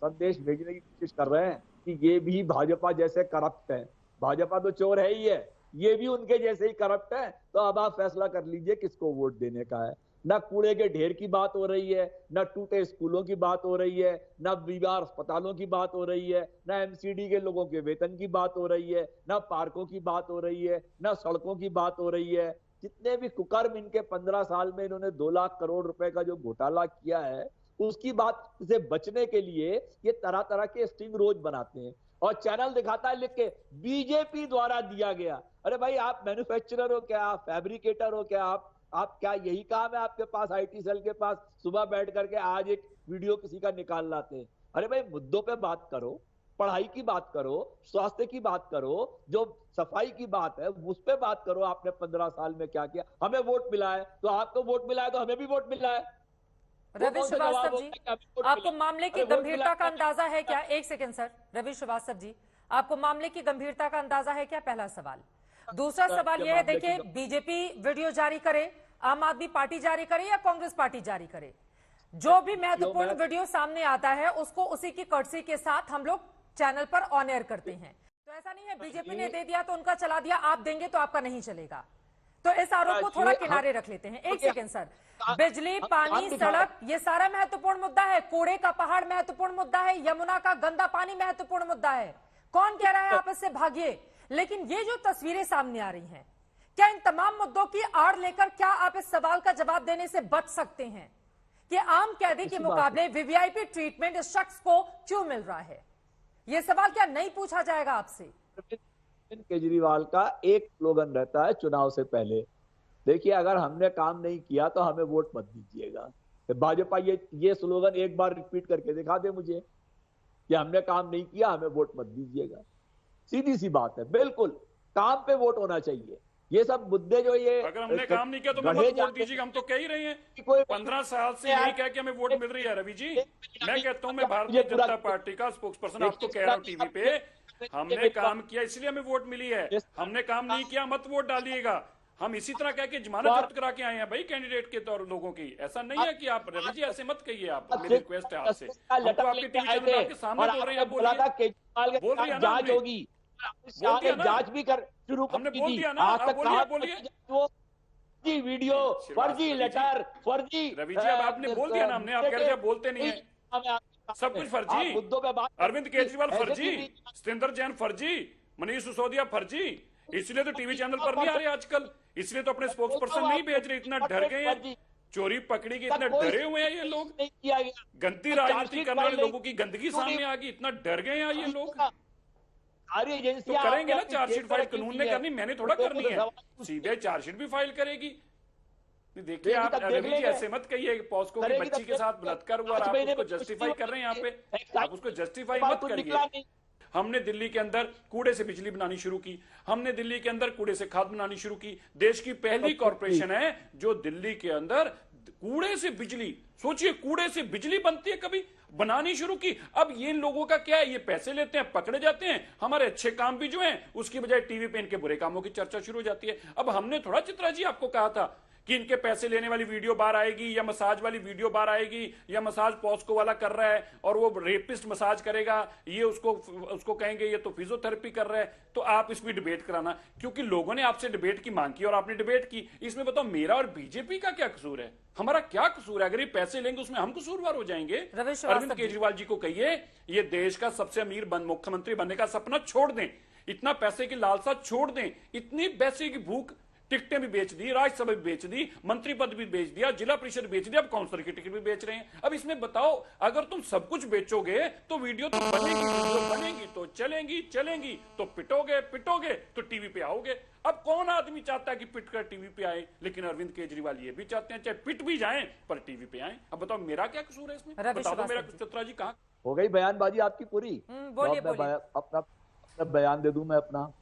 संदेश भेजने की कोशिश कर रहे हैं कि ये भी भाजपा जैसे करप्ट है। भाजपा तो चोर है ही है, ये भी उनके जैसे ही करप्ट है। तो अब आप फैसला कर लीजिए किसको वोट देने का है। ना कूड़े के ढेर की बात हो रही है, ना टूटे स्कूलों की बात हो रही है, ना बीमार अस्पतालों की बात हो रही है, ना एमसीडी के लोगों के वेतन की बात हो रही है, ना पार्कों की बात हो रही है, ना सड़कों की बात हो रही है। जितने भी कुकर्म इनके 15 साल में इन्होंने 2 लाख करोड़ रुपए का जो घोटाला किया है, उसकी बात से बचने के लिए ये तरह तरह के स्टिंग रोज बनाते हैं और चैनल दिखाता है लिख के बीजेपी द्वारा दिया गया। अरे भाई, आप मैन्युफैक्चरर हो क्या? आप फैब्रिकेटर हो क्या? आप क्या यही काम है आपके पास, आईटी सेल के पास, सुबह बैठ करके आज एक वीडियो किसी का निकाल लाते हैं? अरे भाई, मुद्दों पे बात करो, पढ़ाई की बात करो, स्वास्थ्य की बात करो, जो सफाई की बात है उस पे बात करो। आपने 15 साल में क्या किया? हमें वोट मिला है तो आपको वोट मिला है तो हमें भी वोट मिला है। रवि श्रीवास्तव जी, आपको मामले की गंभीरता का अंदाजा है क्या? एक सेकंड सर, रवि श्रीवास्तव जी, आपको मामले की गंभीरता का अंदाजा है क्या? पहला सवाल। दूसरा सवाल यह है, देखिए, बीजेपी वीडियो जारी करे, आम आदमी पार्टी जारी करे या कांग्रेस पार्टी जारी करे, जो भी महत्वपूर्ण वीडियो सामने आता है उसको उसी की कर्टसी के साथ हम लोग चैनल पर ऑन एयर करते हैं। तो ऐसा नहीं है बीजेपी ने दे दिया तो उनका चला दिया, आप देंगे तो आपका नहीं चलेगा। तो इस आरोप को थोड़ा किनारे रख लेते हैं। एक सेकंड सर, बिजली, पानी, सड़क, ये सारा महत्वपूर्ण मुद्दा है। कूड़े का पहाड़ महत्वपूर्ण मुद्दा है। यमुना का गंदा पानी महत्वपूर्ण मुद्दा है। कौन कह रहा है आप इससे भागिए? लेकिन ये जो तस्वीरें सामने आ रही हैं, क्या इन तमाम मुद्दों की आड़ लेकर क्या आप इस सवाल का जवाब देने से बच सकते हैं कि आम कैदी के मुकाबले वीवीआईपी ट्रीटमेंट इस शख्स को क्यों मिल रहा है? ये सवाल क्या नहीं पूछा जाएगा आपसे? केजरीवाल का एक स्लोगन रहता है चुनाव से पहले, देखिए अगर हमने काम नहीं किया तो हमें वोट मत दीजिएगा। तो भाजपा ये स्लोगन एक बार रिपीट करके दिखा दे मुझे कि हमने काम नहीं किया, हमें वोट मत दीजिएगा। सीधी सी बात है, बिल्कुल काम पे वोट होना चाहिए। ये सब मुद्दे जो ये अगर हमने काम नहीं किया तो हमें मत वोट दीजिएगा, हम तो कह ही रहे हैं कि कोई 15 साल से यही कह के हमें वोट मिल रही है। रवि जी, मैं कहता हूं, मैं भारतीय जनता पार्टी का स्पोक्स पर्सन आपको कह रहा हूं टीवी पे, हमने काम किया इसलिए हमें वोट मिली है। हमने काम नहीं किया मत वोट डालिएगा। हम इसी तरह कह के जमानत जब्त करा के आए हैं भाई कैंडिडेट के तौर लोगों की। ऐसा नहीं है कि आप रवि जी ऐसे मत कहिए, आप मेरी रिक्वेस्ट है आपसे। हम तो आपके टीवी चैनल के सामने बोल रहे हैं, बोल रही है ना, जांच होगी, जांच भी कर शुरू हमने बोल दिया ना, आप बोलिए वीडियो फर्जी लेटर फर्जी। रवि जी अब आपने बोल दिया ना, हमने आप कह रहे हैं बोलते नहीं है, सब कुछ फर्जी। अरविंद केजरीवाल फर्जी, सतेंद्र जैन फर्जी, मनीष सिसोदिया फर्जी, इसलिए तो टीवी चैनल पर नहीं आ रहे आजकल, इसलिए तो अपने स्पोक्स पर्सन नहीं भेज रहे। इतना डर गए हैं, चोरी पकड़ी के इतने डरे हुए हैं ये लोग, गंदी राजनीति करने वाले लोगों की गंदगी सामने आ गई, इतना डर गए हैं ये लोग। तो करेंगे ना चार्जशीट फाइल, कानून ने करनी, मैंने थोड़ा करनी है, सीबीआई चार्जशीट भी फाइल करेगी। देखिए आप रवि जी ऐसे मत कहिए, पॉस्को की बच्ची के साथ बलात्कार हुआ, आप उसको जस्टिफाई कर रहे हैं यहाँ पे, आप उसको जस्टिफाई मत करिए। हमने दिल्ली के अंदर कूड़े से बिजली बनानी शुरू की, हमने दिल्ली के अंदर कूड़े से खाद बनानी शुरू की। देश की पहली कॉर्पोरेशन है जो दिल्ली के अंदर कूड़े से बिजली, सोचिए कूड़े से बिजली बनती है, कभी बनानी शुरू की। अब ये लोगों का क्या है, ये पैसे लेते हैं, पकड़े जाते हैं, हमारे अच्छे काम भी जो हैं उसकी बजाय टीवी पे इनके बुरे कामों की चर्चा शुरू हो जाती है। अब हमने थोड़ा चित्रा जी आपको कहा था कि इनके पैसे लेने वाली वीडियो बाहर आएगी या मसाज वाली वीडियो बाहर आएगी, या मसाज पॉस्को वाला कर रहा है और वो रेपिस्ट मसाज करेगा, ये उसको कहेंगे ये तो फिजियोथेरेपी कर रहा है, तो आप इसमें डिबेट कराना, क्योंकि लोगों ने आपसे डिबेट की मांग की और आपने डिबेट की। इसमें बताओ मेरा और बीजेपी का क्या कसूर है, हमारा क्या कसूर है? अगर ये पैसे लेंगे उसमें हम कसूरवार हो जाएंगे? अरविंद केजरीवाल जी को कहिए ये देश का सबसे अमीर मुख्यमंत्री बनने का सपना छोड़ दें, इतना पैसे की लालसा छोड़ दें, इतनी पैसे की भूख, टिकटें भी बेच दी, राज्यसभा भी बेच दी, मंत्री पद भी बेच दिया, जिला परिषद बेच दिया, अब काउंसलर की टिकट भी बेच रहे हैं। अब इसमें बताओ अगर तुम सब कुछ बेचोगे तो वीडियो तो बनेगी, वीडियो बनेगी तो चलेंगी तो पिटोगे तो टीवी पे आओगे। अब कौन आदमी चाहता है कि पिट कर टीवी पे आए? लेकिन अरविंद केजरीवाल ये भी चाहते हैं चाहे पिट भी जाएं पर टीवी पे आए। अब बताओ मेरा क्या कसूर है इसमें? बता दो मेरा चित्रा जी कहाँ हो गई बयानबाजी आपकी पूरी? अपना बयान दे दूं मैं अपना।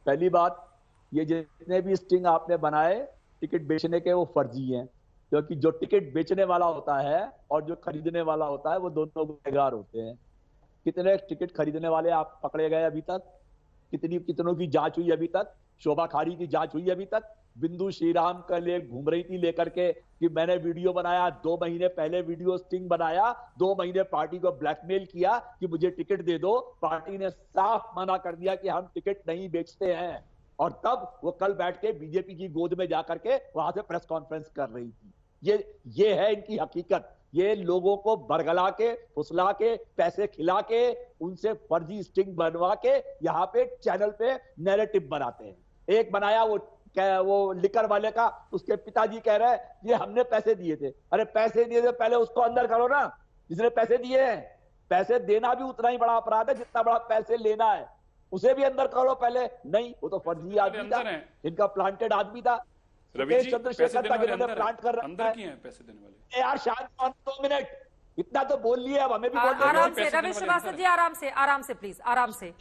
पहली बात, ये जितने भी स्टिंग आपने बनाए टिकट बेचने के वो फर्जी हैं, क्योंकि जो टिकट बेचने वाला होता है और जो खरीदने वाला होता है वो दोनों गुनहगार होते हैं। कितने टिकट खरीदने वाले आप पकड़े गए अभी तक? कितनों की जांच हुई अभी तक? शोभा खारी की जांच हुई अभी तक? बिंदु श्रीराम का ले घूम रही थी लेकर के कि मैंने वीडियो बनाया, 2 महीने पहले वीडियो स्टिंग बनाया, 2 महीने पार्टी को ब्लैकमेल किया कि मुझे टिकट दे दो। पार्टी ने साफ मना कर दिया कि हम टिकट नहीं बेचते हैं, और तब वो कल बैठ के बीजेपी की गोद में जाकर के वहां से प्रेस कॉन्फ्रेंस कर रही थी। ये है इनकी हकीकत। ये लोगों को बरगला के, फुसला के, पैसे खिला के, उनसे फर्जी स्टिंग बनवा के यहाँ पे चैनल पे नैरेटिव बनाते हैं। एक बनाया वो लिकर वाले का, उसके पिताजी कह रहे हैं ये हमने पैसे दिए थे। अरे पैसे दिए थे, पहले उसको अंदर करो ना जिसने पैसे दिए हैं। पैसे देना भी उतना ही बड़ा अपराध है जितना बड़ा पैसे लेना है, उसे भी अंदर करो पहले। नहीं, वो तो फर्जी आदमी था, इनका प्लांटेड आदमी था। चंद्रशेखर का जिन्होंने प्लांट कर रखा है। पैसे देने वाले यार शांत 2 मिनट, इतना तो बोल लिए, अब हमें भी आराम से। रवि श्रीवास्तव जी आराम से प्लीज, आराम से।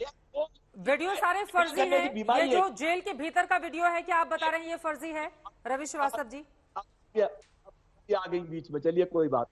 वीडियो सारे फर्जी है, ये जो जेल के भीतर का वीडियो है क्या आप बता रहे हैं ये फर्जी है? रवि श्रीवास्तव जी आ गई बीच में, चलिए कोई बात।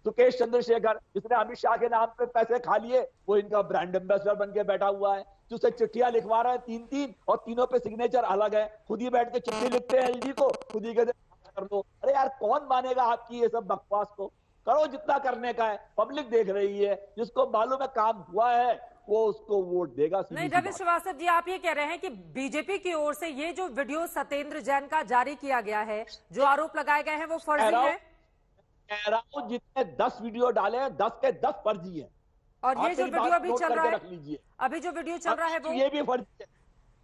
सुकेश चंद्रशेखर जिसने अमित शाह के नाम पे पैसे खा लिए, वो इनका ब्रांड एम्बेसडर बन के बैठा हुआ है, जो से चिट्ठियां लिखवा रहा है 3-3 और तीनों पे सिग्नेचर अलग है। खुद ही बैठ के चिट्ठी लिखते हैं एलजी को, खुद ही कहते कर दो। अरे यार कौन मानेगा आपकी ये सब बकवास को? करो जितना करने का है, पब्लिक देख रही है, जिसको मालूम है काम हुआ है वो उसको वोट देगा। नहीं, रवि श्रीवास्तव जी, आप ये कह रहे हैं कि बीजेपी की ओर से ये जो वीडियो सत्येंद्र जैन का जारी किया गया है, जो आरोप लगाए गए हैं, वो फर्जी है? कह रहा हूं जितने 10 वीडियो डाले हैं 10 के 10 फर्जी है। और ये जो वीडियो अभी चल रहा है, रख लीजिए, अभी जो वीडियो चल रहा है वो ये भी फर्जी है,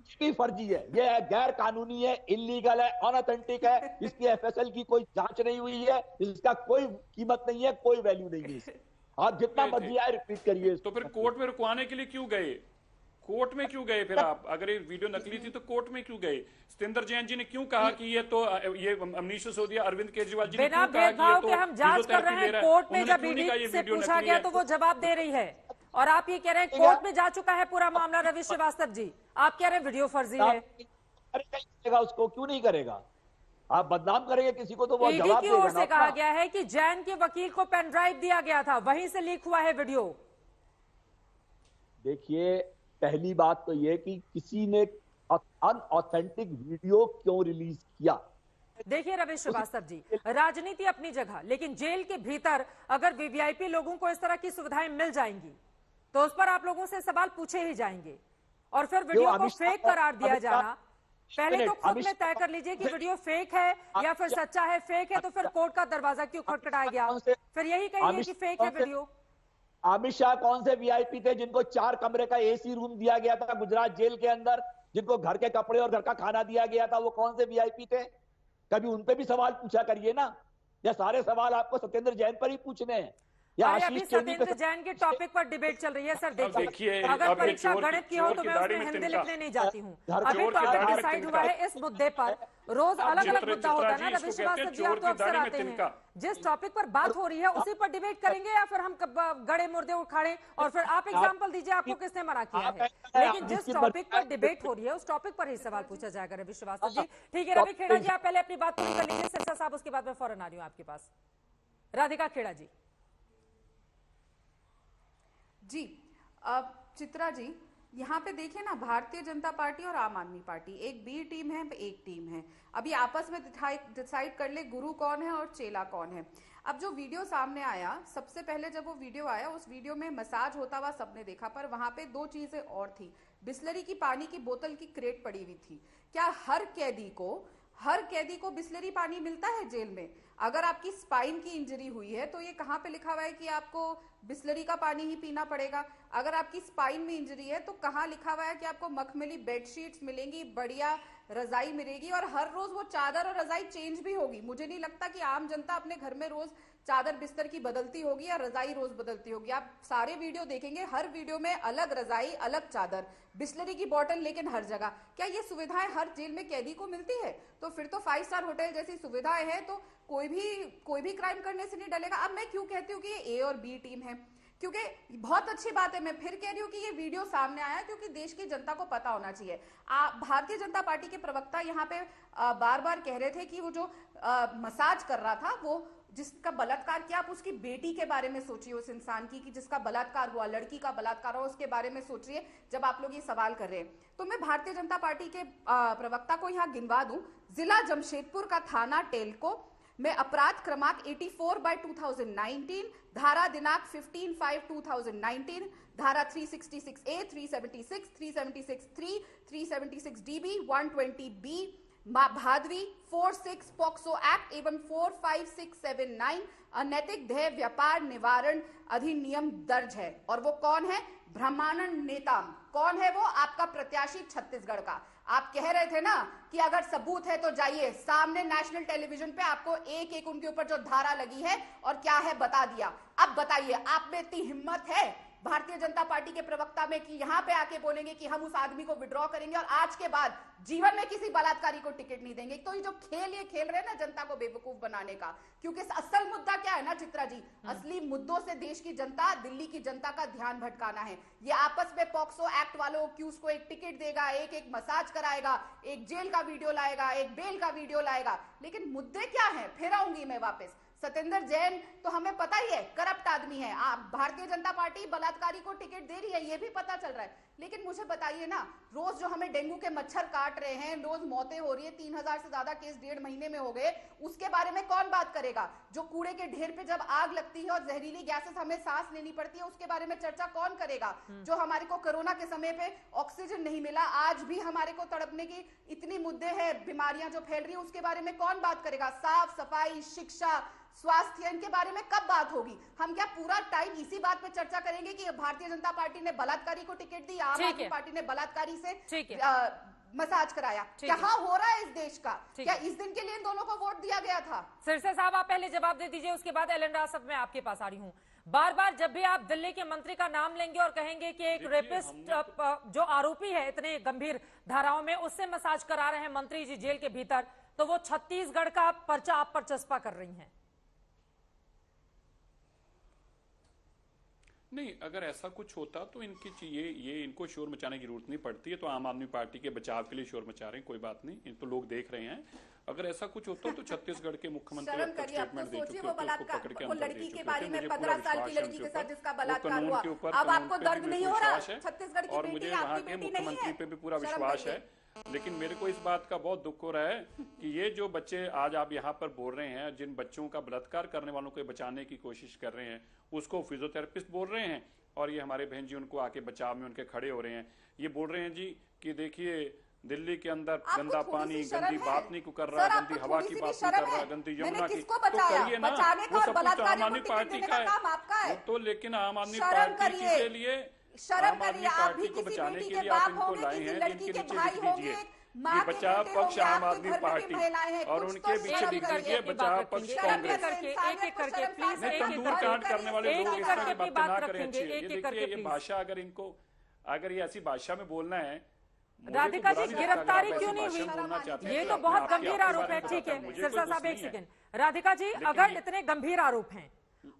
ये भी फर्जी है, ये गैर कानूनी है, इलीगल है, अनऑथेंटिक है, इसकी एफएसएल की कोई जांच नहीं हुई है, इसका कोई कीमत नहीं है, कोई वैल्यू नहीं है इसकी। आप जितना मर्जी आए रिपीट करिए। तो फिर कोर्ट में रुकवाने के लिए क्यों गए? कोर्ट में क्यों गए फिर आप? अगर ये वीडियो नकली थी तो कोर्ट में क्यों गए? सत्येंद्र जैन जी ने क्यों कहा कि ये अमनीश सिसोदिया, अरविंद केजरीवाल जी ने बिना भेदभाव के हम जांच कर रहे हैं? कोर्ट में जब ईडी से पूछा गया तो वो जवाब दे रही है, और आप ये कह रहे हैं कोर्ट में जा चुका है पूरा मामला। रवि श्रीवास्तव जी, आप कह रहे हैं वीडियो फर्जी है। उसको क्यों नहीं करेगा? आप बदनाम करेंगे किसी को तो वो ईडी जवाब की देगा ओर से ना। कहा गया है कि जैन के वकील को पेन ड्राइव दिया गया था, वहीं से लीक हुआ है वीडियो। देखिए, पहली बात तो ये कि किसी ने अनऑथेंटिक वीडियो क्यों रिलीज किया? देखिए रवि श्रीवास्तव जी, राजनीति अपनी जगह, लेकिन जेल के भीतर अगर वीवीआईपी लोगों को इस तरह की सुविधाएं मिल जाएंगी तो उस पर आप लोगों से सवाल पूछे ही जाएंगे, और फिर वीडियो को फेक करार दिया जाना। पहले तो खुद में तय कर लीजिए कि वीडियो फेक है या फिर सच्चा है। फेक है तो फिर कोर्ट का दरवाजा क्यों खटखटाया गया? फिर यही कहिए कि फेक है वीडियो। अमित शाह कौन से वीआईपी थे जिनको 4 कमरे का एसी रूम दिया गया था गुजरात जेल के अंदर, जिनको घर के कपड़े और घर का खाना दिया गया था? वो कौन से वीआईपी थे? कभी उन पे भी सवाल पूछा करिए ना। या सारे सवाल आपको सत्येंद्र जैन पर ही पूछने हैं? अभी सत्येंद्र जैन के टॉपिक पर डिबेट चल रही है। सर देखिए, अगर परीक्षा गणित की हो तो मैं उसमें हिंदी लिखने नहीं जाती हूँ। अभी टॉपिक डिसाइड हुआ है इस मुद्दे पर। रोज अलग अलग मुद्दा होता है ना रवि श्रीवास्तव जी, आप तो अक्सर आते हैं। जिस टॉपिक पर बात हो रही है उसी पर डिबेट करेंगे, या फिर हम गड़े मुर्दे उखाड़े? और फिर आप एग्जाम्पल दीजिए, आपको किसने मना किया है? लेकिन जिस टॉपिक पर डिबेट हो रही है उस टॉपिक पर ही सवाल पूछा जाएगा। रवि श्रीवास्तव जी, ठीक है। रवि खेड़ा जी, आप पहले अपनी बात पूरी कर लीजिए। सिरसा साहब, उसके बाद मैं फौरन आ रही हूँ आपके पास। राधिका खेड़ा जी। जी, चित्रा जी, यहाँ पे देखिए ना, भारतीय जनता पार्टी और आम आदमी पार्टी एक बी टीम है, एक टीम है। अभी आपस में डिसाइड कर ले गुरु कौन है और चेला कौन है। अब जो वीडियो सामने आया, सबसे पहले जब वो वीडियो आया, उस वीडियो में मसाज होता हुआ सबने देखा, पर वहां पे 2 चीजें और थी। बिस्लरी की पानी की बोतल की क्रेट पड़ी हुई थी। क्या हर कैदी को बिस्लरी पानी मिलता है जेल में? अगर आपकी स्पाइन की इंजरी हुई है तो ये कहाँ पे लिखा हुआ है कि आपको बिस्लरी का पानी ही पीना पड़ेगा? अगर आपकी स्पाइन में इंजरी है तो कहाँ लिखा हुआ है कि आपको मखमली बेडशीट्स मिलेंगी, बढ़िया रजाई मिलेगी, और हर रोज वो चादर और रजाई चेंज भी होगी? मुझे नहीं लगता कि आम जनता अपने घर में रोज चादर बिस्तर की बदलती होगी या रजाई रोज बदलती होगी। आप सारे वीडियो देखेंगे, हर वीडियो में अलग रजाई, अलग चादर, बिस्लरी की बोतल, लेकिन हर जगह। क्या ये सुविधाएं हर जेल में कैदी को मिलती है? तो फिर तो 5 स्टार होटल जैसी सुविधाएं हैं तो कोई भी क्राइम करने से नहीं डरेगा। अब मैं क्यों कहती हूँ कि ये ए और बी टीम है, क्योंकि बहुत अच्छी बात है, मैं फिर कह रही हूँ कि ये वीडियो सामने आया क्योंकि देश की जनता को पता होना चाहिए। भारतीय जनता पार्टी के प्रवक्ता यहाँ पे बार बार कह रहे थे कि वो जो मसाज कर रहा था, वो जिसका बलात्कार किया, आप उसकी बेटी के बारे में सोचिए, उस इंसान की कि जिसका बलात्कार हुआ, लड़की का बलात्कार हुआ, उसके बारे में सोचिए जब आप लोग ये सवाल कर रहे हैं। तो मैं भारतीय जनता पार्टी के प्रवक्ता को यहाँ गिनवा दूं। जिला जमशेदपुर का थाना टेलको में अपराध क्रमांक 84/2019, धारा दिनांक 15/5/2019, धारा 366A, 376, 376(3), 376DB, 120B, भादवी 46 POCSO act एवं 45679 अनैतिक ध्येय व्यापार निवारण अधिनियम दर्ज है। और वो कौन है? ब्रह्मानंद नेताम। कौन है वो? आपका प्रत्याशी छत्तीसगढ़ का। आप कह रहे थे ना कि अगर सबूत है तो जाइए सामने, नेशनल टेलीविजन पे आपको एक एक उनके ऊपर जो धारा लगी है और क्या है बता दिया। अब बताइए, आप में इतनी हिम्मत है भारतीय जनता पार्टी के प्रवक्ता में कि यहां पे आके बोलेंगे कि हम उस आदमी को विड्रॉ करेंगे और आज के बाद जीवन में किसी बलात्कारी को टिकट नहीं देंगे? तो ये जो खेल खेल रहे हैं ना जनता को बेवकूफ बनाने का, क्योंकि असल मुद्दा क्या है ना चित्रा जी, असली मुद्दों से देश की जनता, दिल्ली की जनता का ध्यान भटकाना है। ये आपस में पॉक्सो एक्ट वालों की उसको एक टिकट देगा, एक मसाज कराएगा, एक जेल का वीडियो लाएगा, एक बेल का वीडियो लाएगा, लेकिन मुद्दे क्या है? फिर आऊंगी मैं वापस। सतेंद्र जैन तो हमें पता ही है करप्ट आदमी है। आप भारतीय जनता पार्टी बलात्कारी को टिकट दे रही है, ये भी पता चल रहा है। लेकिन मुझे बताइए ना, रोज जो हमें डेंगू के मच्छर काट रहे हैं, रोज मौतें हो रही है, 3000 से ज्यादा केस 1.5 महीने में हो गए, उसके बारे में कौन बात करेगा? जो कूड़े के ढेर पे जब आग लगती है और जहरीली गैसेस हमें सांस लेनी पड़ती है, उसके बारे में चर्चा कौन करेगा? जो हमारे को कोरोना के समय पे ऑक्सीजन नहीं मिला, आज भी हमारे को तड़पने की इतनी मुद्दे हैं, बीमारियां जो फैल रही है, उसके बारे में कौन बात करेगा? साफ सफाई, शिक्षा, स्वास्थ्य, इनके बारे में कब बात होगी? हम क्या पूरा टाइम इसी बात पे चर्चा करेंगे कि भारतीय जनता पार्टी ने बलात्कारी को टिकट दी, आम आदमी पार्टी ने बलात्कारी से मसाज कराया? क्या हो रहा है इस देश का? क्या इस दिन के लिए इन दोनों को वोट दिया गया था? सिरसा साहब, आप पहले जवाब दे दीजिए, उसके बाद एलन रासफ मैं आपके पास आ रही हूँ। बार बार जब भी आप दिल्ली के मंत्री का नाम लेंगे और कहेंगे कि एक रेपिस्ट जो आरोपी है इतने गंभीर धाराओं में, उससे मसाज करा रहे हैं मंत्री जी जेल के भीतर, तो वो छत्तीसगढ़ का पर्चा आप पर चस्पा कर रही हैं। नहीं, अगर ऐसा कुछ होता तो इनकी ये इनको शोर मचाने की जरूरत नहीं पड़ती है। तो आम आदमी पार्टी के बचाव के लिए शोर मचा रहे हैं, कोई बात नहीं, इन तो लोग देख रहे हैं। अगर ऐसा कुछ होता तो छत्तीसगढ़ के मुख्यमंत्री अब तक स्टेटमेंट दे चुके, वो लड़की के बारे में 15 साल की लड़की के साथ जिसका बलात्कार हुआ, अब आपको दर्द नहीं हो रहा? छत्तीसगढ़ की और मुझे वहाँ के मुख्यमंत्री पे भी पूरा विश्वास है। लेकिन मेरे को इस बात का बहुत दुख हो रहा है कि ये जो बच्चे आज आप यहाँ पर बोल रहे हैं, जिन बच्चों का बलात्कार करने वालों को बचाने की कोशिश कर रहे हैं, उसको फिजियोथेरेपिस्ट बोल रहे हैं, और ये हमारे बहन जी उनको आके बचाव में उनके खड़े हो रहे हैं। ये बोल रहे हैं जी कि देखिए दिल्ली के अंदर गंदा पानी, गंदी बात नहीं को कर रहा, गंदी हवा की बात नहीं कर रहा, गंदी यमुना की, तो करिए ना, वो सब कुछ आम आदमी पार्टी का है। तो लेकिन आम आदमी पार्टी के लिए, आम आदमी पार्टी को बचाने के लिए आप इनको लाए हैं, इनके नीचे लिख दीजिए कि बचाव पक्ष आम आदमी पार्टी, और उनके पीछे लिख दीजिए बचाव पक्ष कांग्रेस। तंदूर कांड करने वाले लोग इस तरह की बातें ना करें। अच्छी ये देखिए, ये भाषा अगर इनको, अगर ये ऐसी भाषा में बोलना है, राधिका जी गिरफ्तारी क्यों नहीं हुई? ये तो बहुत गंभीर आरोप है। ठीक है सिरसा साहब, एक सेकंड। राधिका जी, अगर इतने गंभीर आरोप हैं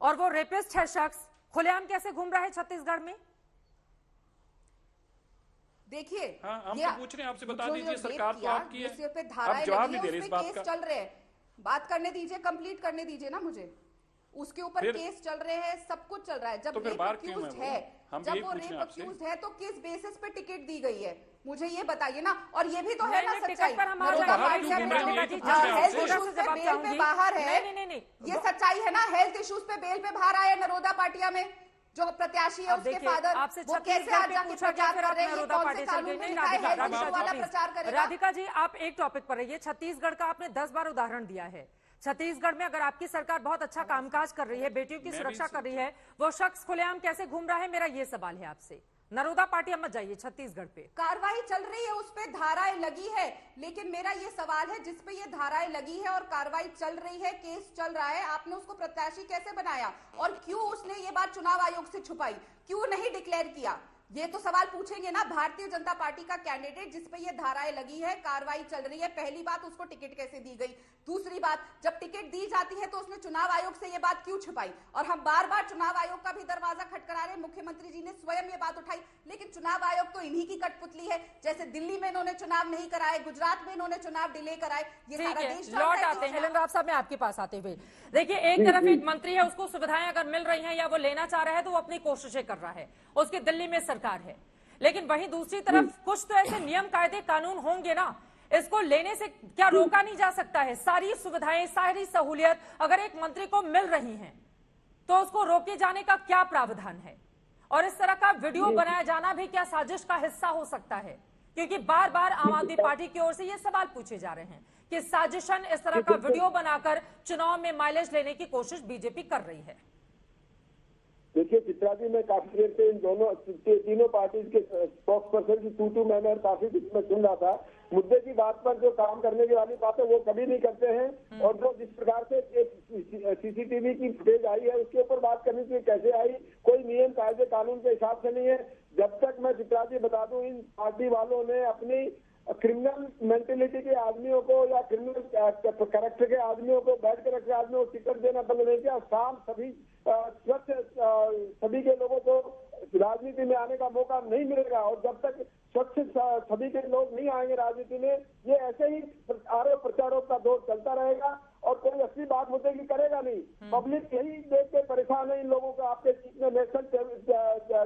और वो रेपिस्ट है शख्स, खुलेआम कैसे घूम रहा है छत्तीसगढ़ में? देखिए, हम तो पूछ रहे हैं आपसे, बता दीजिए, सरकार तो आपकी है, आप जवाब नहीं दे रहे इस बात का। चल रहे हैं, बात करने दीजिए, कंप्लीट करने दीजिए ना मुझे। उसके ऊपर केस चल रहे हैं, सब कुछ चल रहा है। जब तो रेप अक्यूज्ड है, जब वो रेप अक्यूज्ड है, तो किस बेसिस पे टिकट दी गई है, मुझे ये बताइए ना। और ये भी तो है ना सच्चाई, हेल्थ इश्यूज पे बेल पे बाहर है, ये सच्चाई है ना। हेल्थ इश्यूज पे बेल पे बाहर आए नरोदा पाटिया में, जो प्रत्याशी है उसके फादर, वो कैसे आज जाके प्रचार कर रहे हैं? कौन से कानून में लिखा है हेल्थ इश्यू वाला प्रचार करेगा? राधिका जी, आप एक टॉपिक पर रहिए। छत्तीसगढ़ का आपने 10 बार उदाहरण दिया है। छत्तीसगढ़ में अगर आपकी सरकार बहुत अच्छा कामकाज कर रही है, बेटियों की सुरक्षा कर रही है, वो शख्स खुलेआम कैसे घूम रहा है? मेरा ये सवाल है आपसे। नरोदा पार्टी मत जाइए, छत्तीसगढ़ पे कार्रवाई चल रही है, उस पे धाराएं लगी है, लेकिन मेरा ये सवाल है, जिस पे ये धाराएं लगी है और कार्रवाई चल रही है, केस चल रहा है, आपने उसको प्रत्याशी कैसे बनाया? और क्यों उसने ये बात चुनाव आयोग से छुपाई? क्यों नहीं डिक्लेयर किया? ये तो सवाल पूछेंगे ना। भारतीय जनता पार्टी का कैंडिडेट जिसपे ये धाराएं लगी है, कार्रवाई चल रही है, पहली बात उसको टिकट कैसे दी गई? दूसरी बात, जब टिकट दी जाती है तो उसने चुनाव आयोग से ये बात क्यों छुपाई? और हम बार बार चुनाव आयोग का भी दरवाजा खटखटा रहे हैं, मुख्यमंत्री जी ने स्वयं ये बात उठाई, लेकिन चुनाव आयोग तो इन्हीं की कठपुतली है। जैसे दिल्ली में इन्होंने चुनाव नहीं कराए, गुजरात में इन्होंने चुनाव डिले कराए, ये सारा देश लौट आते हैं। हेलन राव साहब, मैं आपके पास आते हुए, देखिए, एक तरफ एक मंत्री है, उसको सुविधाएं अगर मिल रही हैं या वो लेना चाह रहा है तो वो अपनी कोशिशें कर रहा है, उसकी दिल्ली में सरकार है। लेकिन वहीं दूसरी तरफ कुछ तो ऐसे नियम कायदे कानून होंगे ना, इसको लेने से क्या रोका नहीं जा सकता है? सारी सुविधाएं, सारी सहूलियत अगर एक मंत्री को मिल रही हैं तो उसको रोके जाने का क्या प्रावधान है? और इस तरह का वीडियो बनाया जाना भी क्या साजिश का हिस्सा हो सकता है? क्योंकि बार बार आम आदमी पार्टी की ओर से ये सवाल पूछे जा रहे हैं कि साजिशन इस तरह का वीडियो बनाकर चुनाव में माइलेज लेने की कोशिश बीजेपी कर रही है। देखिए चित्रा जी, मैं काफी देर से इन दोनों तीनों पार्टी के स्पोक्स पर्सन की टू मैंने काफी मैं सुन रहा था। मुद्दे की बात पर जो काम करने की वाली बात है वो कभी नहीं करते हैं, और जो जिस प्रकार से एक सीसीटीवी की फुटेज आई है उसके ऊपर बात करनी चाहिए, कैसे आई, कोई नियम कायदे कानून के हिसाब से नहीं है। जब तक मैं चित्रा जी बता दूं, इन पार्टी वालों ने अपनी क्रिमिनल मेंटेलिटी के आदमियों को या क्रिमिनल कैरेक्टर के आदमियों को, बैठ के रखे आदमियों को टिकट देना बंद नहीं किया। शाम सभी स्वच्छ सभी के लोगों को राजनीति में आने का मौका नहीं मिलेगा, और जब तक स्वच्छ सभी के लोग नहीं आएंगे राजनीति में, ये ऐसे ही आरोप प्रत्यारोप का दौर चलता रहेगा। और कोई असली बात मुद्दे की करेगा नहीं। पब्लिक यही देख के परेशान है इन लोगों को, आपके जितने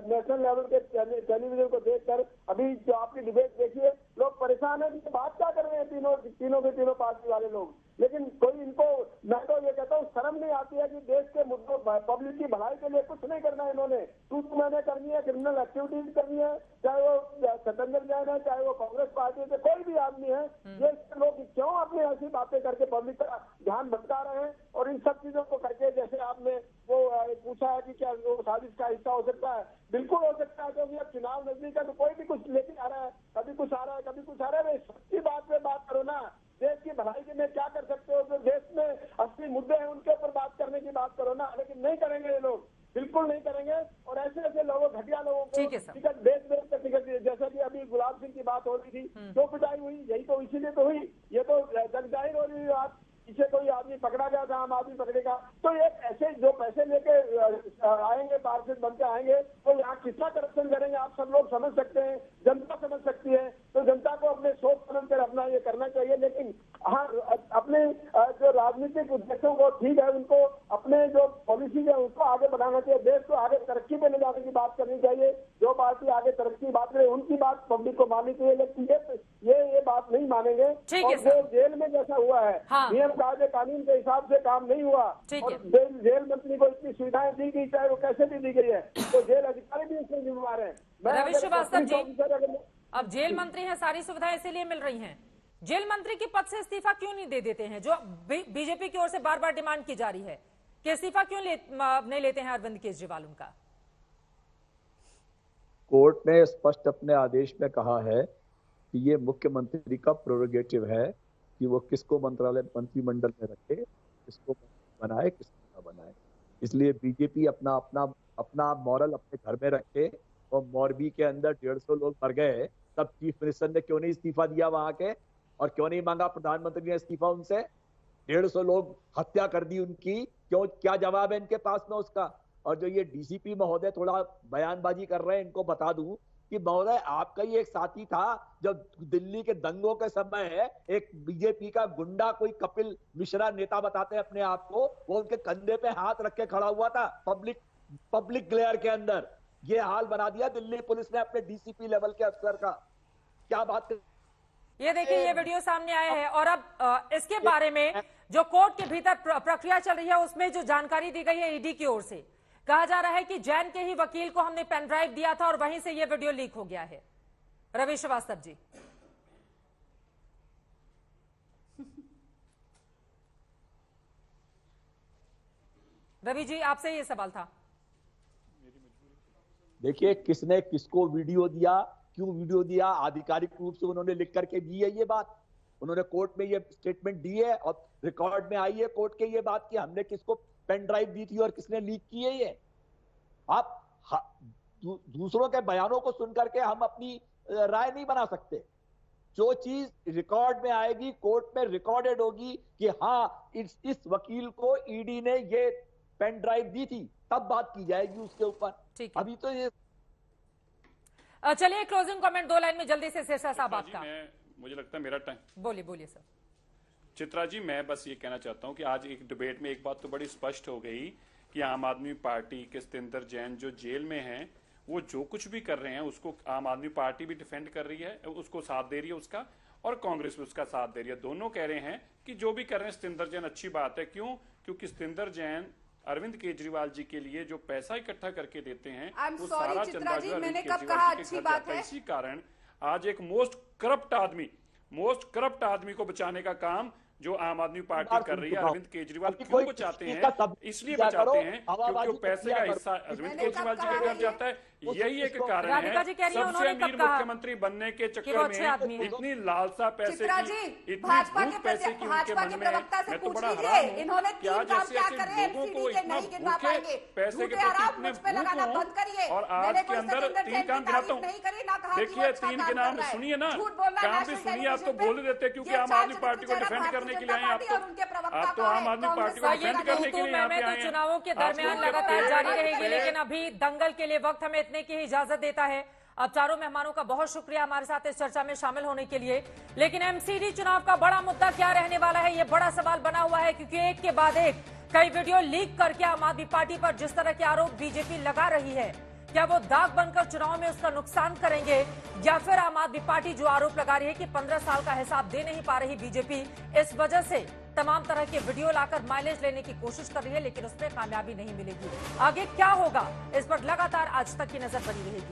नेशनल लेवल के टेलीविजन को देखकर अभी जो आपकी डिबेट देखिए, लोग परेशान है कि बात क्या कर रहे हैं तीनों पार्टी वाले लोग। लेकिन कोई इनको, मैं तो ये कहता हूँ शर्म नहीं आती है कि देश के मुद्दों पब्लिक की भलाई के लिए कुछ नहीं करना है इन्होंने। तू मैंने करनी है, क्रिमिनल एक्टिविटीज करनी है, चाहे वो सतेंद्र जैन है, चाहे वो कांग्रेस पार्टी से कोई भी आदमी है। ये लोग क्यों अपनी ऐसी बातें करके पब्लिक का ध्यान भटका रहे हैं और इन सब चीजों को करके, जैसे आपने वो पूछा है कि क्या वो साजिश का हिस्सा हो सकता है, बिल्कुल हो सकता है, क्योंकि अब चुनाव नजदीक है तो कोई भी कुछ लेके आ रहा है, कभी कुछ आ रहा है, कभी कुछ आ रहा है। सच्ची बात पे बात करो ना, देश की भलाई के लिए क्या कर सकते हो, जो देश में असली मुद्दे हैं उनके ऊपर बात करने की बात करो ना। लेकिन नहीं करेंगे ये लोग, बिल्कुल नहीं करेंगे। और ऐसे ऐसे लोगों, घटिया लोगों को टिकट बेच कर टिकट, जैसे कि अभी गुलाब सिंह की बात हो रही थी, जो पिटाई हुई यही तो इसीलिए तो हुई। ये तो जग जाहिर हो रही बात, इसे कोई आदमी पकड़ा गया था, आम आदमी पकड़ेगा तो ये ऐसे जो पैसे लेके आएंगे, पार्षद बन के आएंगे, तो यहाँ कितना करप्शन करेंगे आप सब लोग समझ सकते हैं, जनता समझ सकती है। तो जनता को अपने सोच समझ कर अपना ये करना चाहिए। लेकिन हाँ, अपने जो राजनीतिक उद्देश्यों को, ठीक है, उनको अपने जो पॉलिसी है उसको आगे बढ़ाना चाहिए, देश को आगे तरक्की पे ले जाने की बात करनी चाहिए। जो पार्टी आगे तरक्की की बात करे उनकी बात पब्लिक को माननी चाहिए, लेकिन ये बात नहीं मानेंगे। और जो जेल में जैसा हुआ है, नियम कायदे कानून के हिसाब से काम नहीं हुआ और जेल मंत्री को इतनी सुविधाएं दी गई, चाहे वो कैसे भी दी गई है, तो जेल अधिकारी भी इसमें जिम्मेवार है। रवि श्रीवास्तव जी, अब जेल मंत्री हैं, सारी सुविधाएं इसीलिए मिल रही हैं, जेल मंत्री के पद से इस्तीफा क्यों नहीं दे देते हैं, जो बीजेपी की ओर से बार बार डिमांड की जा रही है कि इस्तीफा क्यों नहीं लेते हैं अरविंद केजरीवाल उनका? कोर्ट ने स्पष्ट अपने आदेश में कहा है कि ये मुख्यमंत्री का प्रोरोगेटिव है कि वो किसको मंत्रिमंडल में रखे, किसको बनाए, किसको ना बनाए। इसलिए बीजेपी अपना मॉरल अपने घर में रखे। और मोरबी के अंदर 150 लोग मर गए, तब चीफ मिनिस्टर ने क्यों नहीं इस्तीफा दिया वहां के, और क्यों नहीं मांगा प्रधानमंत्री ने इस्तीफा उनसे? 150 लोग हत्या कर दी उनकी, क्यों, क्या जवाब है इनके पास में उसका? और जो ये डीसीपी महोदय थोड़ा बयानबाजी कर रहे हैं, इनको बता दूं कि महोदय आपका ही एक साथी था जब दिल्ली के दंगों के समय है, एक बीजेपी का गुंडा, कोई कपिल मिश्रा नेता बताते हैं अपने आप को, वो उनके कंधे पे हाथ रख के खड़ा हुआ था पब्लिक ग्लेयर के अंदर। ये हाल बना दिया दिल्ली पुलिस ने अपने डीसीपी लेवल के अफसर का। क्या बात कर... ये देखिए, ये वीडियो सामने आया है और अब इसके बारे में जो कोर्ट के भीतर प्रक्रिया चल रही है उसमें जो जानकारी दी गई है ईडी की ओर से, कहा जा रहा है कि जैन के ही वकील को हमने पेन ड्राइव दिया था और वहीं से ये वीडियो लीक हो गया है। रवि श्रीवास्तव जी, रवि जी आपसे ये सवाल था। देखिए, किसने किसको वीडियो दिया, क्यों वीडियो दिया, आधिकारिक रूप से उन्होंने लिख करके दी है ये बात, उन्होंने कोर्ट में ये स्टेटमेंट दी है और रिकॉर्ड में आई है कोर्ट के ये बात कि हमने किसको पेन ड्राइव दी थी और किसने लीक की है ये। आप दूसरों के बयानों को सुन करके हम अपनी राय नहीं बना सकते। जो चीज रिकॉर्ड में आएगी, कोर्ट में रिकॉर्डेड होगी कि हाँ इस वकील को ईडी ने ये पेन ड्राइव दी थी, तब बात की जाएगी उसके ऊपर। अभी तो ये चलिए क्लोजिंग कमेंट 2 लाइन में जल्दी से शेषा साहब आपका। मुझे लगता है मेरा टाइम, बोलिए सर। चित्रा जी, मैं बस ये कहना चाहता हूं कि आज एक डिबेट में एक बात तो बड़ी स्पष्ट हो गई कि आम आदमी पार्टी के सतेंद्र जैन जो जेल में हैं, वो जो कुछ भी कर रहे हैं उसको आम आदमी पार्टी भी डिफेंड कर रही है, उसको साथ दे रही है उसका, और कांग्रेस भी उसका साथ दे रही है। दोनों कह रहे हैं कि जो भी कर रहे हैं सतेंद्र जैन अच्छी बात है। क्यों? क्योंकि सतेंद्र जैन अरविंद केजरीवाल जी के लिए जो पैसा इकट्ठा करके देते हैं वो सारा चंदा जो अरविंद केजरीवाल जी के घर जाता है। इसी कारण आज एक मोस्ट करप्ट आदमी को बचाने का काम जो आम आदमी पार्टी कर रही है, अरविंद केजरीवाल क्यों बचाते हैं? इसलिए बचाते हैं क्योंकि वो पैसे का हिस्सा अरविंद केजरीवाल जी के घर जाता है। यही एक कारण है सबसे अमीर मुख्यमंत्री बनने के चक्कर में इतनी लालसा पैसे की, इतनी भूख पैसे की उनके मन में। मैं तो बड़ा हैरान हूं क्या जैसे ऐसे लोगों को इतना भूखे पैसे के प्रति इतने भूख हो, और आज के अंदर 3 काम गिनाता हूँ। देखिए 3 के नाम सुनिए ना, काम भी सुनिए। आप तो बोल देते क्योंकि आम आदमी पार्टी को डिफेंड करने के लिए आए। आप तो आम आदमी पार्टी को डिफेंड करने के लिए यहाँ पे आए। चुनावों के दरमियान लगातार जारी रहेगी, लेकिन अभी दंगल के लिए वक्त हमें इतने की इजाजत देता है। अब चारों मेहमानों का बहुत शुक्रिया हमारे साथ इस चर्चा में शामिल होने के लिए। लेकिन एमसीडी चुनाव का बड़ा मुद्दा क्या रहने वाला है, ये बड़ा सवाल बना हुआ है, क्योंकि एक के बाद एक कई वीडियो लीक करके आम आदमी पार्टी पर जिस तरह के आरोप बीजेपी लगा रही है, क्या वो दाग बनकर चुनाव में उसका नुकसान करेंगे, या फिर आम आदमी पार्टी जो आरोप लगा रही है कि 15 साल का हिसाब दे नहीं पा रही बीजेपी, इस वजह से तमाम तरह के वीडियो लाकर माइलेज लेने की कोशिश कर रही है, लेकिन उसमें कामयाबी नहीं मिलेगी। आगे क्या होगा, इस पर लगातार आज तक की नजर बनी रहेगी।